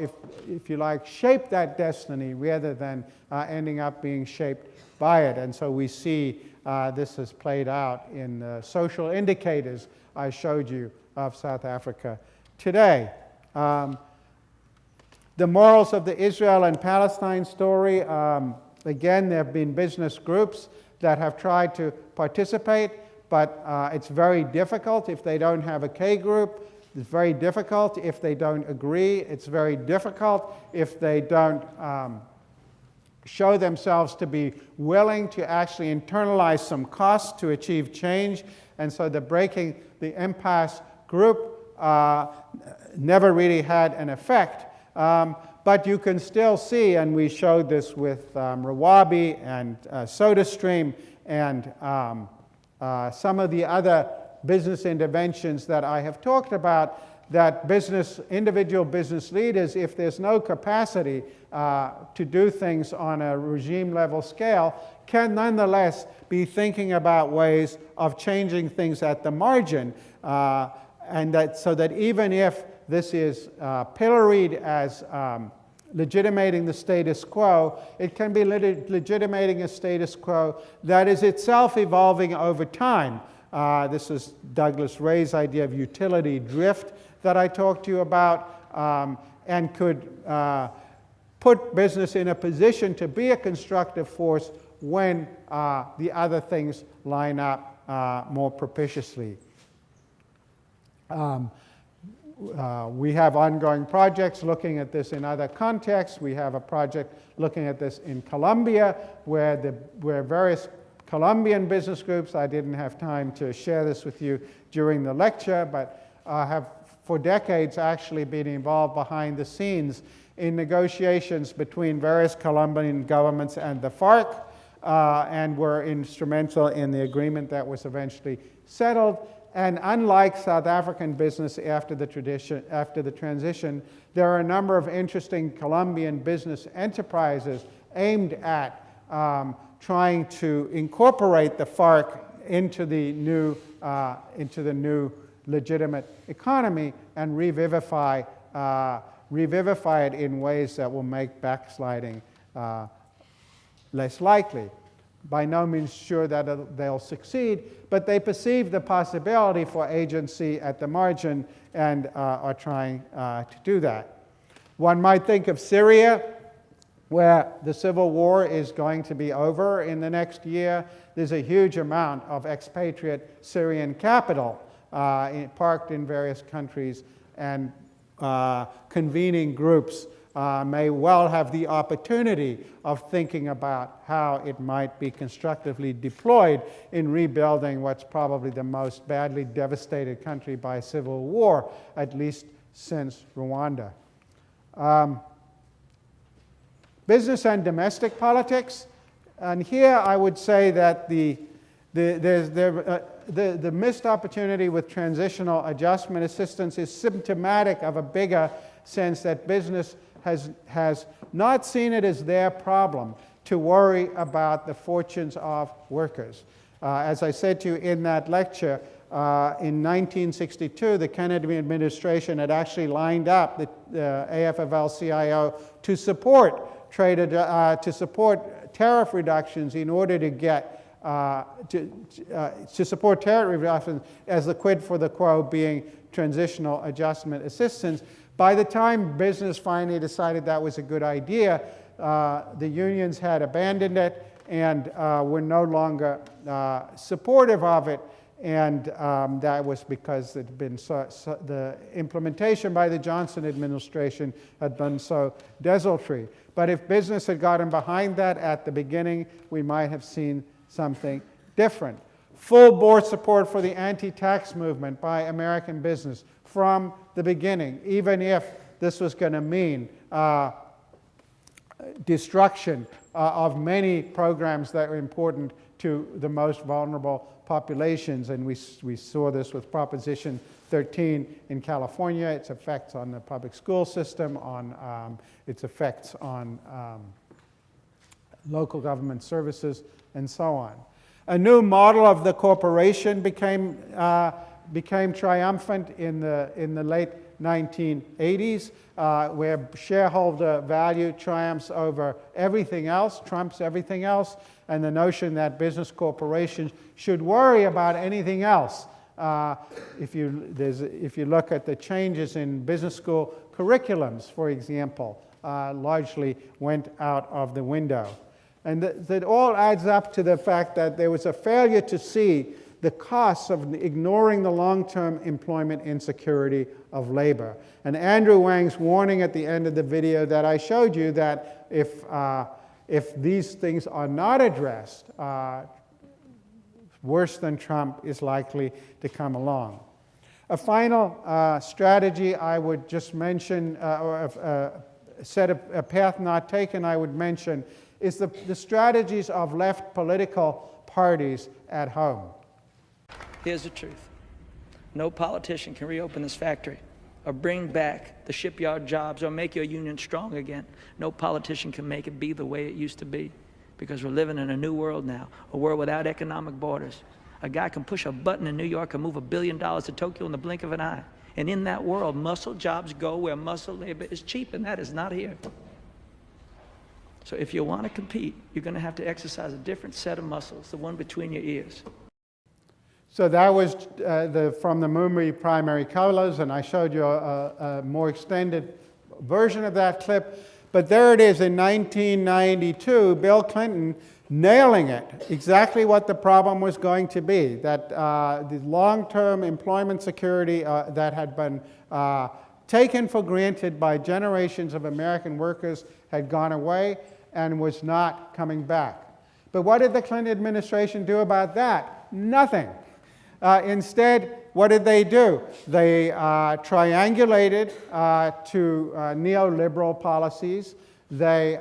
if you like, shape that destiny rather than ending up being shaped by it. And so we see this has played out in the social indicators I showed you of South Africa today. The morals of the Israel and Palestine story, again, there have been business groups that have tried to participate, but it's very difficult if they don't have a K group. It's very difficult if they don't agree. It's very difficult if they don't show themselves to be willing to actually internalize some costs to achieve change. And so the Breaking the Impasse group never really had an effect. But you can still see, and we showed this with Rawabi and SodaStream and some of the other business interventions that I have talked about, that individual business leaders, if there's no capacity to do things on a regime level scale, can nonetheless be thinking about ways of changing things at the margin, and that so that even if this is pilloried as legitimating the status quo, it can be legitimating a status quo that is itself evolving over time. This is Douglas Ray's idea of utility drift that I talked to you about, and could put business in a position to be a constructive force when the other things line up more propitiously. We have ongoing projects looking at this in other contexts. We have a project looking at this in Colombia, where various Colombian business groups, I didn't have time to share this with you during the lecture, but have for decades actually been involved behind the scenes in negotiations between various Colombian governments and the FARC, and were instrumental in the agreement that was eventually settled. And unlike South African business after the transition, there are a number of interesting Colombian business enterprises aimed at trying to incorporate the FARC into the new legitimate economy and revivify it in ways that will make backsliding less likely. By no means sure that they'll succeed, but they perceive the possibility for agency at the margin and are trying to do that. One might think of Syria, where the civil war is going to be over in the next year. There's a huge amount of expatriate Syrian capital parked in various countries, and convening groups may well have the opportunity of thinking about how it might be constructively deployed in rebuilding what's probably the most badly devastated country by civil war, at least since Rwanda. Business and domestic politics. And here I would say that the missed opportunity with transitional adjustment assistance is symptomatic of a bigger sense that business has not seen it as their problem to worry about the fortunes of workers. As I said to you in that lecture, in 1962, the Kennedy administration had actually lined up the AFL-CIO to support tariff reductions in order to get to support tariff reductions as the quid for the quo being transitional adjustment assistance. By the time business finally decided that was a good idea, the unions had abandoned it and were no longer supportive of it. And that was because it had been the implementation by the Johnson administration had been so desultory. But if business had gotten behind that at the beginning, we might have seen something different. Full board support for the anti-tax movement by American business from the beginning, even if this was going to mean destruction of many programs that were important to the most vulnerable populations. And we saw this with Proposition 13 in California, its effects on the public school system, on its effects on local government services, and so on. A new model of the corporation became triumphant in the late 1980s, where shareholder value triumphs over everything else, trumps everything else, and the notion that business corporations should worry about anything else. If you look at the changes in business school curriculums, for example, largely went out of the window. And that all adds up to the fact that there was a failure to see the costs of ignoring the long-term employment insecurity of labor. And Andrew Wang's warning at the end of the video that I showed you that if these things are not addressed, worse than Trump is likely to come along. A final strategy I would just mention, or a path not taken I would mention, is the strategies of left political parties at home. Here's the truth. No politician can reopen this factory or bring back the shipyard jobs or make your union strong again. No politician can make it be the way it used to be, because we're living in a new world now, a world without economic borders. A guy can push a button in New York and move $1 billion to Tokyo in the blink of an eye. And in that world, muscle jobs go where muscle labor is cheap, and that is not here. So if you want to compete, you're going to have to exercise a different set of muscles, the one between your ears. So that was from the Mumbai primary colors, and I showed you a more extended version of that clip. But there it is in 1992, Bill Clinton nailing it, exactly what the problem was going to be, that the long-term employment security that had been taken for granted by generations of American workers had gone away and was not coming back. But what did the Clinton administration do about that? Nothing. Instead, what did they do? They triangulated to neoliberal policies. They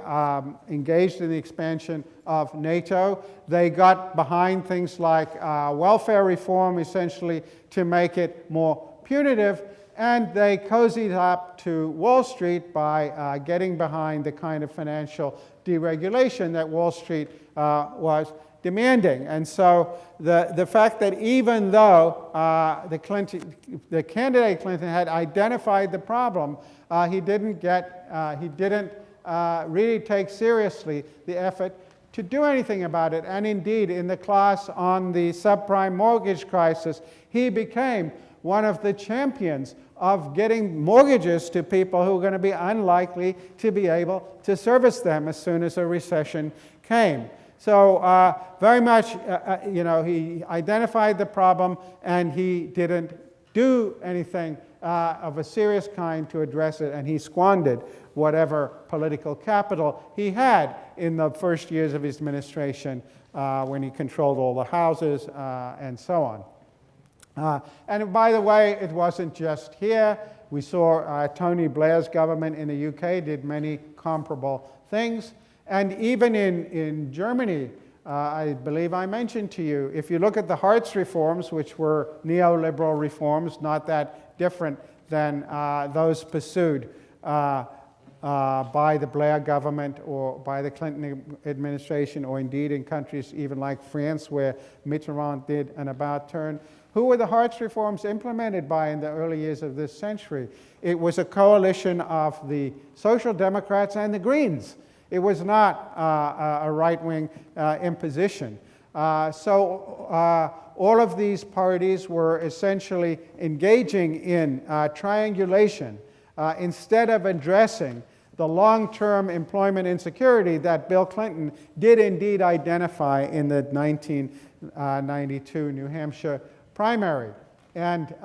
engaged in the expansion of NATO. They got behind things like welfare reform, essentially, to make it more punitive. And they cozied up to Wall Street by getting behind the kind of financial deregulation that Wall Street was demanding. And so the fact that even though the candidate Clinton had identified the problem, he didn't really take seriously the effort to do anything about it. And indeed, in the class on the subprime mortgage crisis, he became one of the champions of getting mortgages to people who are going to be unlikely to be able to service them as soon as a recession came. So very much, he identified the problem and he didn't do anything of a serious kind to address it, and he squandered whatever political capital he had in the first years of his administration when he controlled all the houses and so on. And by the way, it wasn't just here. We saw Tony Blair's government in the UK did many comparable things. And even in Germany, I believe I mentioned to you, if you look at the Hartz reforms, which were neoliberal reforms, not that different than those pursued by the Blair government or by the Clinton administration, or indeed in countries even like France, where Mitterrand did an about turn. Who were the Hartz reforms implemented by in the early years of this century? It was a coalition of the Social Democrats and the Greens. It was not a right-wing imposition. So all of these parties were essentially engaging in triangulation instead of addressing the long-term employment insecurity that Bill Clinton did indeed identify in the 1992 New Hampshire primary. And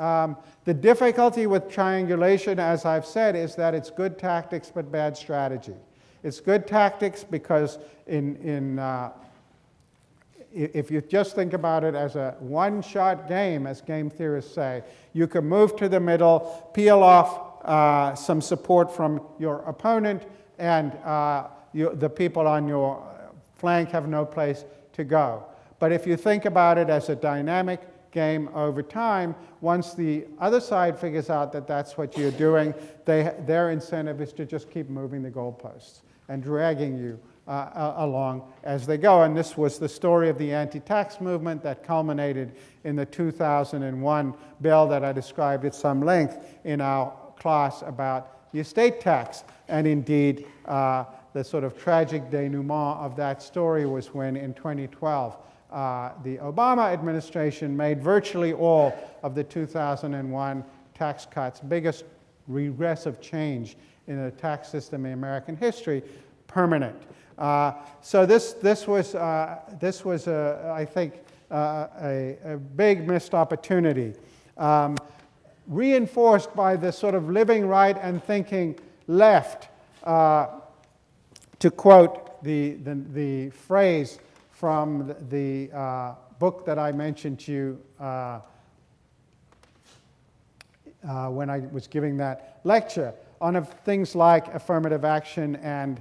the difficulty with triangulation, as I've said, is that it's good tactics but bad strategy. It's good tactics because if you just think about it as a one-shot game, as game theorists say, you can move to the middle, peel off some support from your opponent, and the people on your flank have no place to go. But if you think about it as a dynamic game over time, once the other side figures out that that's what you're doing, their incentive is to just keep moving the goalposts and dragging you along as they go. And this was the story of the anti-tax movement that culminated in the 2001 bill that I described at some length in our class about the estate tax. And indeed, the sort of tragic denouement of that story was when in 2012, the Obama administration made virtually all of the 2001 tax cuts, biggest regressive change in the tax system in American history, permanent. So this was I think, a big missed opportunity, reinforced by the sort of living right and thinking left, to quote the phrase from the book that I mentioned to you when I was giving that lecture, on things like affirmative action and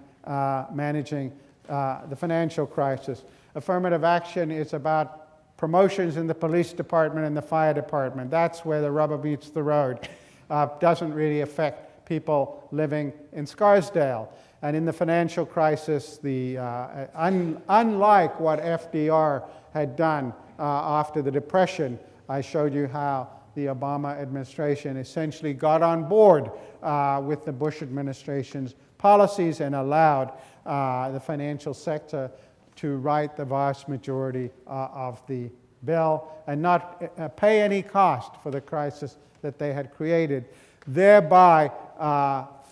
managing the financial crisis. Affirmative action is about promotions in the police department and the fire department. That's where the rubber meets the road. Doesn't really affect people living in Scarsdale. And in the financial crisis, unlike what FDR had done after the Depression, I showed you how the Obama administration essentially got on board with the Bush administration's policies and allowed the financial sector to write the vast majority of the bill and not pay any cost for the crisis that they had created, thereby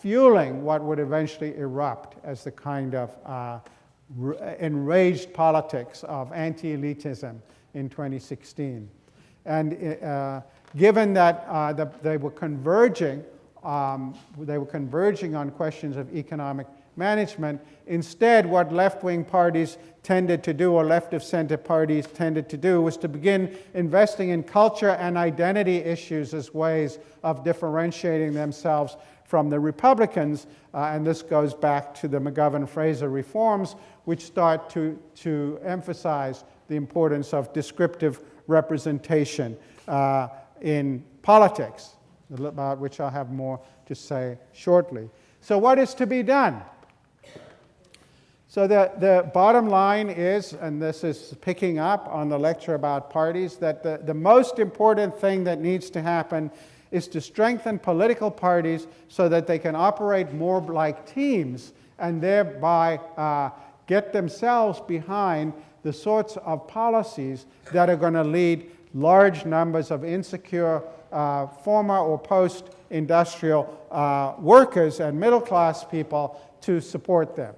fueling what would eventually erupt as the kind of enraged politics of anti-elitism in 2016. And given that they were converging on questions of economic management, instead what left-wing parties tended to do, or left-of-center parties tended to do, was to begin investing in culture and identity issues as ways of differentiating themselves from the Republicans, and this goes back to the McGovern-Fraser reforms, which start to emphasize the importance of descriptive representation in politics, about which I'll have more to say shortly. So what is to be done? So the bottom line is, and this is picking up on the lecture about parties, that the most important thing that needs to happen is to strengthen political parties so that they can operate more like teams and thereby get themselves behind the sorts of policies that are going to lead large numbers of insecure former or post-industrial workers and middle-class people to support them.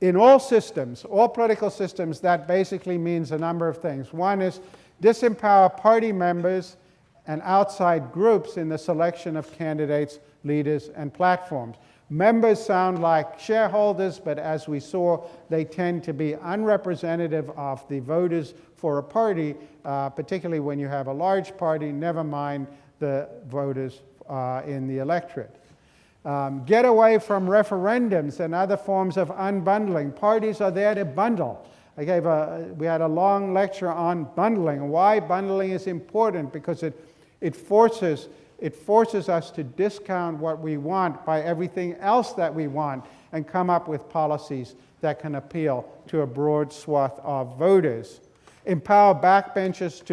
In all systems, all political systems, that basically means a number of things. One is disempower party members and outside groups in the selection of candidates, leaders, and platforms. Members sound like shareholders, but as we saw, they tend to be unrepresentative of the voters for a party, particularly when you have a large party, never mind the voters in the electorate. Get away from referendums and other forms of unbundling. Parties are there to bundle. We had a long lecture on bundling and why bundling is important, because it forces us to discount what we want by everything else that we want and come up with policies that can appeal to a broad swath of voters. Empower backbenchers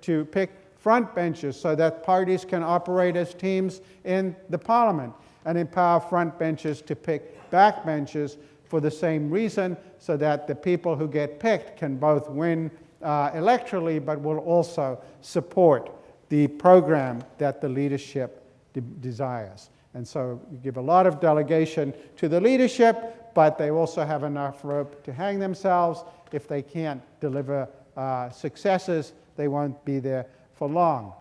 to pick frontbenchers so that parties can operate as teams in the parliament, and empower frontbenchers to pick backbenchers for the same reason, so that the people who get picked can both win electorally but will also support the program that the leadership desires. And so you give a lot of delegation to the leadership, but they also have enough rope to hang themselves. If they can't deliver successes, they won't be there for long.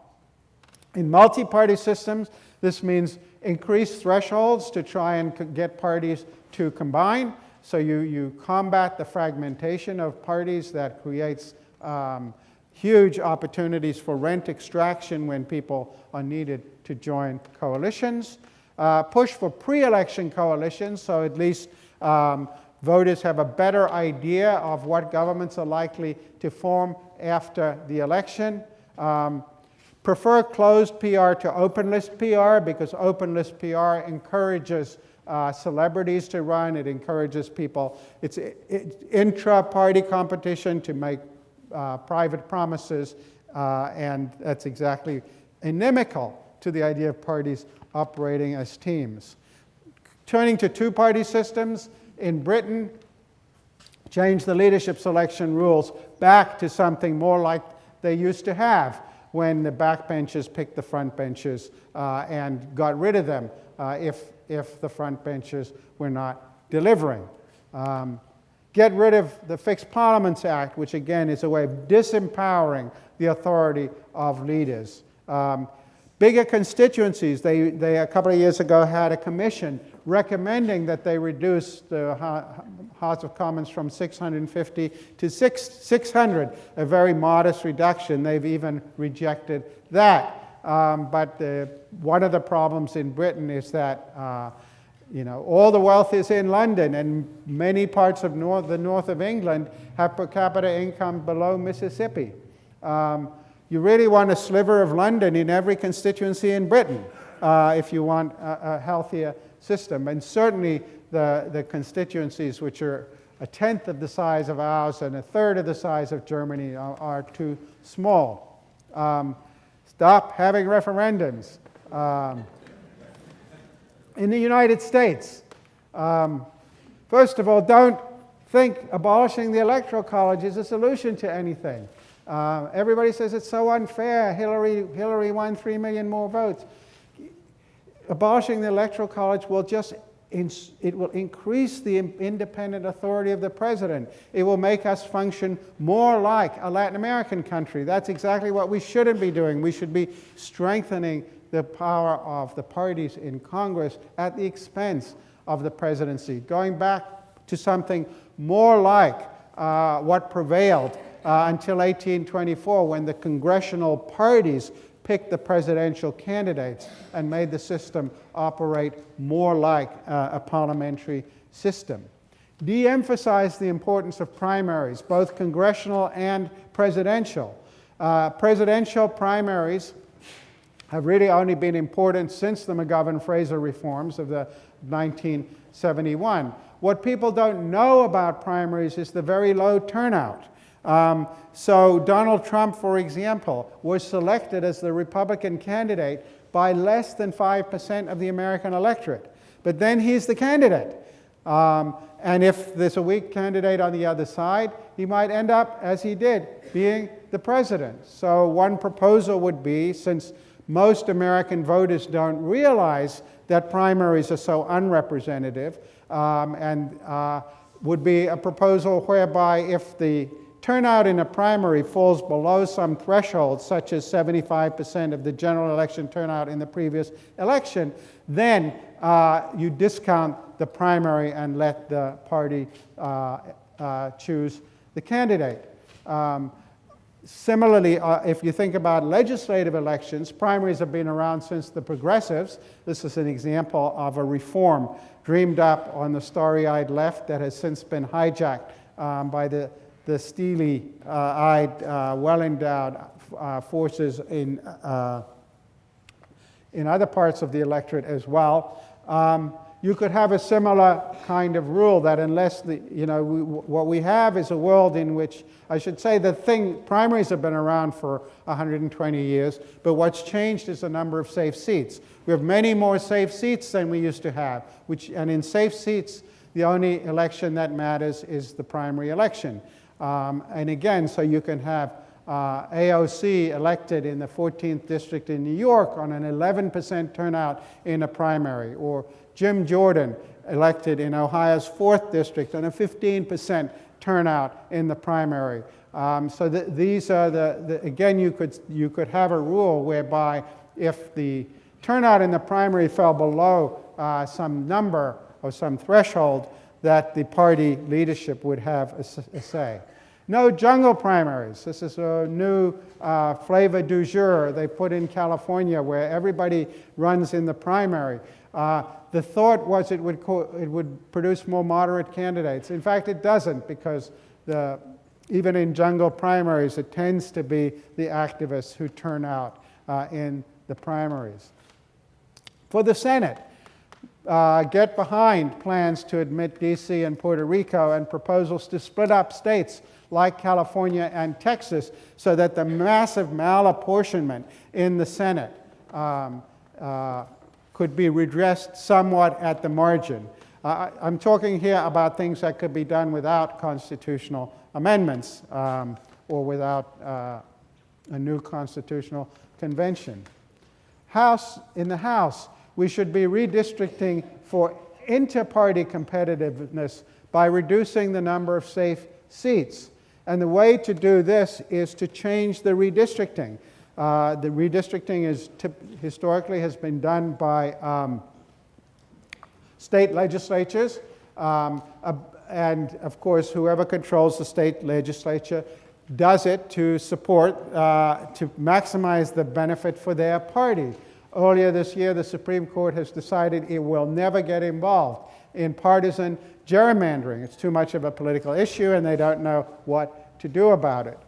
In multi-party systems, this means increased thresholds to try and get parties to combine. So you combat the fragmentation of parties that creates huge opportunities for rent extraction when people are needed to join coalitions. Push for pre-election coalitions, so at least voters have a better idea of what governments are likely to form after the election. Prefer closed PR to open list PR, because open list PR encourages celebrities to run. It encourages people. It's intra-party competition to make private promises, and that's exactly inimical to the idea of parties operating as teams. Turning to two-party systems, in Britain, change the leadership selection rules back to something more like they used to have when the backbenchers picked the frontbenchers and got rid of them if the frontbenchers were not delivering. Get rid of the Fixed Parliaments Act, which again is a way of disempowering the authority of leaders. Bigger constituencies. They a couple of years ago had a commission recommending that they reduce the House of Commons from 650 to 600, a very modest reduction. They've even rejected that. But one of the problems in Britain is that all the wealth is in London, and many parts of the north of England have per capita income below Mississippi. You really want a sliver of London in every constituency in Britain if you want a healthier system. And certainly the constituencies which are a tenth of the size of ours and a third of the size of Germany are too small. Stop having referendums. In the United States, first of all, don't think abolishing the Electoral College is a solution to anything. Everybody says it's so unfair. Hillary won 3 million more votes. Abolishing the Electoral College will increase the independent authority of the president. It will make us function more like a Latin American country. That's exactly what we shouldn't be doing. We should be strengthening the power of the parties in Congress at the expense of the presidency, going back to something more like what prevailed until 1824, when the congressional parties picked the presidential candidates and made the system operate more like a parliamentary system. De-emphasize the importance of primaries, both congressional and presidential. Presidential primaries have really only been important since the McGovern-Fraser reforms of the 1971. What people don't know about primaries is the very low turnout. So Donald Trump, for example, was selected as the Republican candidate by less than 5% of the American electorate. But then he's the candidate. And if there's a weak candidate on the other side, he might end up, as he did, being the president. So one proposal would be, since most American voters don't realize that primaries are so unrepresentative, would be a proposal whereby if the turnout in a primary falls below some threshold, such as 75% of the general election turnout in the previous election, then you discount the primary and let the party choose the candidate. Similarly, if you think about legislative elections, primaries have been around since the progressives. This is an example of a reform dreamed up on the starry-eyed left that has since been hijacked by the steely-eyed, well-endowed forces in other parts of the electorate as well. You could have a similar kind of rule that unless what we have is a world in which, I should say, primaries have been around for 120 years, but what's changed is the number of safe seats. We have many more safe seats than we used to have, and in safe seats, the only election that matters is the primary election. And again, so you can have AOC elected in the 14th district in New York on an 11% turnout in a primary, or Jim Jordan elected in Ohio's 4th district on a 15% turnout in the primary. So these are again, you could have a rule whereby if the turnout in the primary fell below some number or some threshold, that the party leadership would have a say. No jungle primaries. This is a new flavor du jour they put in California, where everybody runs in the primary. The thought was it would produce more moderate candidates. In fact, it doesn't, because even in jungle primaries, it tends to be the activists who turn out in the primaries. For the Senate, get behind plans to admit D.C. and Puerto Rico and proposals to split up states like California and Texas so that the massive malapportionment in the Senate could be redressed somewhat at the margin. I'm talking here about things that could be done without constitutional amendments or without a new constitutional convention. In the House, we should be redistricting for inter-party competitiveness by reducing the number of safe seats. And the way to do this is to change the redistricting. The redistricting historically has been done by state legislatures, and of course whoever controls the state legislature does it to maximize the benefit for their party. Earlier this year, the Supreme Court has decided it will never get involved in partisan gerrymandering. It's too much of a political issue, and they don't know what to do about it.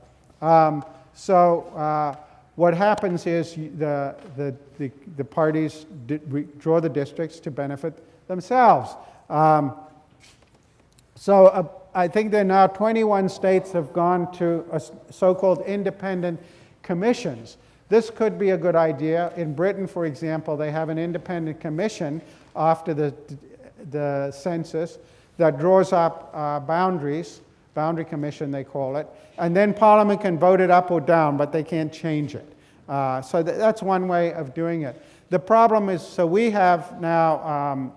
What happens is the parties draw the districts to benefit themselves. I think there are now 21 states have gone to so-called independent commissions. This could be a good idea. In Britain, for example, they have an independent commission after the census that draws up boundaries, boundary commission they call it, and then Parliament can vote it up or down, but they can't change it. So that's one way of doing it. The problem is, so we have now,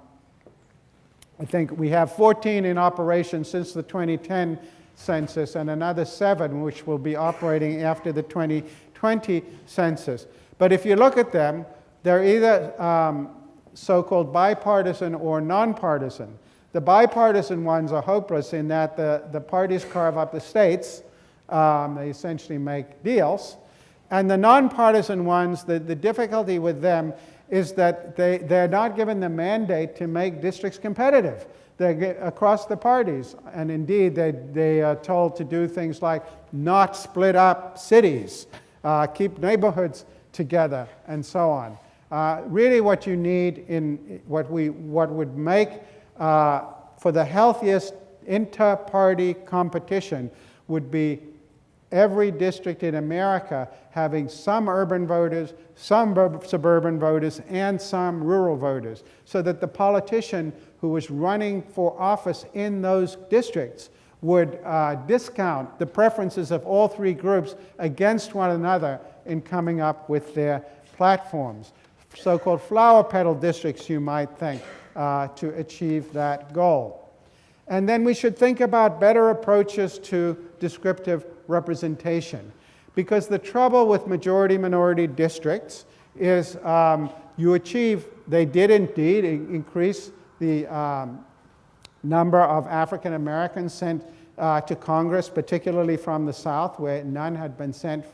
I think we have 14 in operation since the 2010 census, and another 7 which will be operating after the 2020 census. But if you look at them, they're either so-called bipartisan or nonpartisan. The bipartisan ones are hopeless in that the parties carve up the states. They essentially make deals. And the nonpartisan ones, the difficulty with them is that they're not given the mandate to make districts competitive. They're across the parties. And indeed, they are told to do things like not split up cities, keep neighborhoods together, and so on. Really what you need what would make for the healthiest inter-party competition would be every district in America having some urban voters, some suburban voters, and some rural voters, so that the politician who was running for office in those districts would discount the preferences of all three groups against one another in coming up with their platforms. So-called flower petal districts, you might think, to achieve that goal. And then we should think about better approaches to descriptive representation. Because the trouble with majority-minority districts is they did indeed increase the number of African Americans sent to Congress, particularly from the South, where none had been sent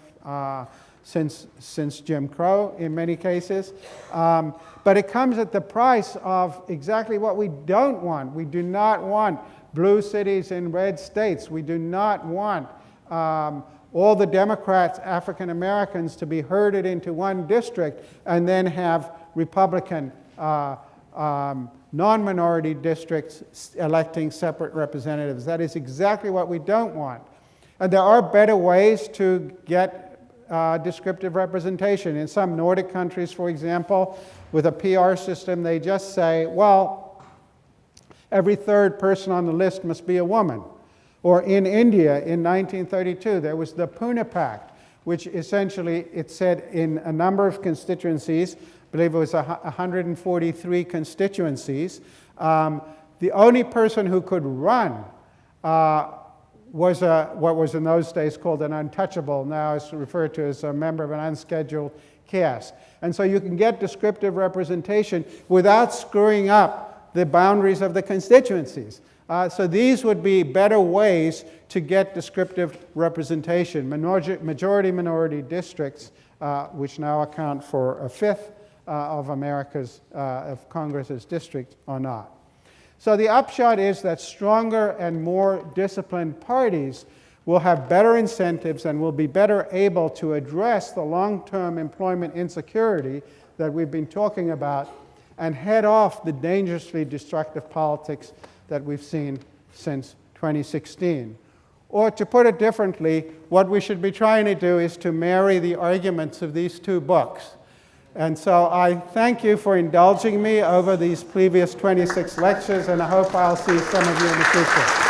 since Jim Crow in many cases. But it comes at the price of exactly what we don't want. We do not want blue cities in red states. We do not want all the Democrats, African Americans, to be herded into one district and then have Republican non-minority districts electing separate representatives. That is exactly what we don't want. And there are better ways to get descriptive representation. In some Nordic countries, for example, with a PR system, they just say, well, every third person on the list must be a woman. Or in India, in 1932, there was the Pune Pact, which essentially, it said in a number of constituencies, I believe it was 143 constituencies, the only person who could run was what was in those days called an untouchable, now is referred to as a member of an unscheduled caste. And so you can get descriptive representation without screwing up the boundaries of the constituencies. So these would be better ways to get descriptive representation. Majority-minority districts, which now account for a fifth of of Congress's districts, are not. So the upshot is that stronger and more disciplined parties will have better incentives and will be better able to address the long-term employment insecurity that we've been talking about and head off the dangerously destructive politics that we've seen since 2016. Or to put it differently, what we should be trying to do is to marry the arguments of these two books. And so I thank you for indulging me over these previous 26 lectures, and I hope I'll see some of you in the future.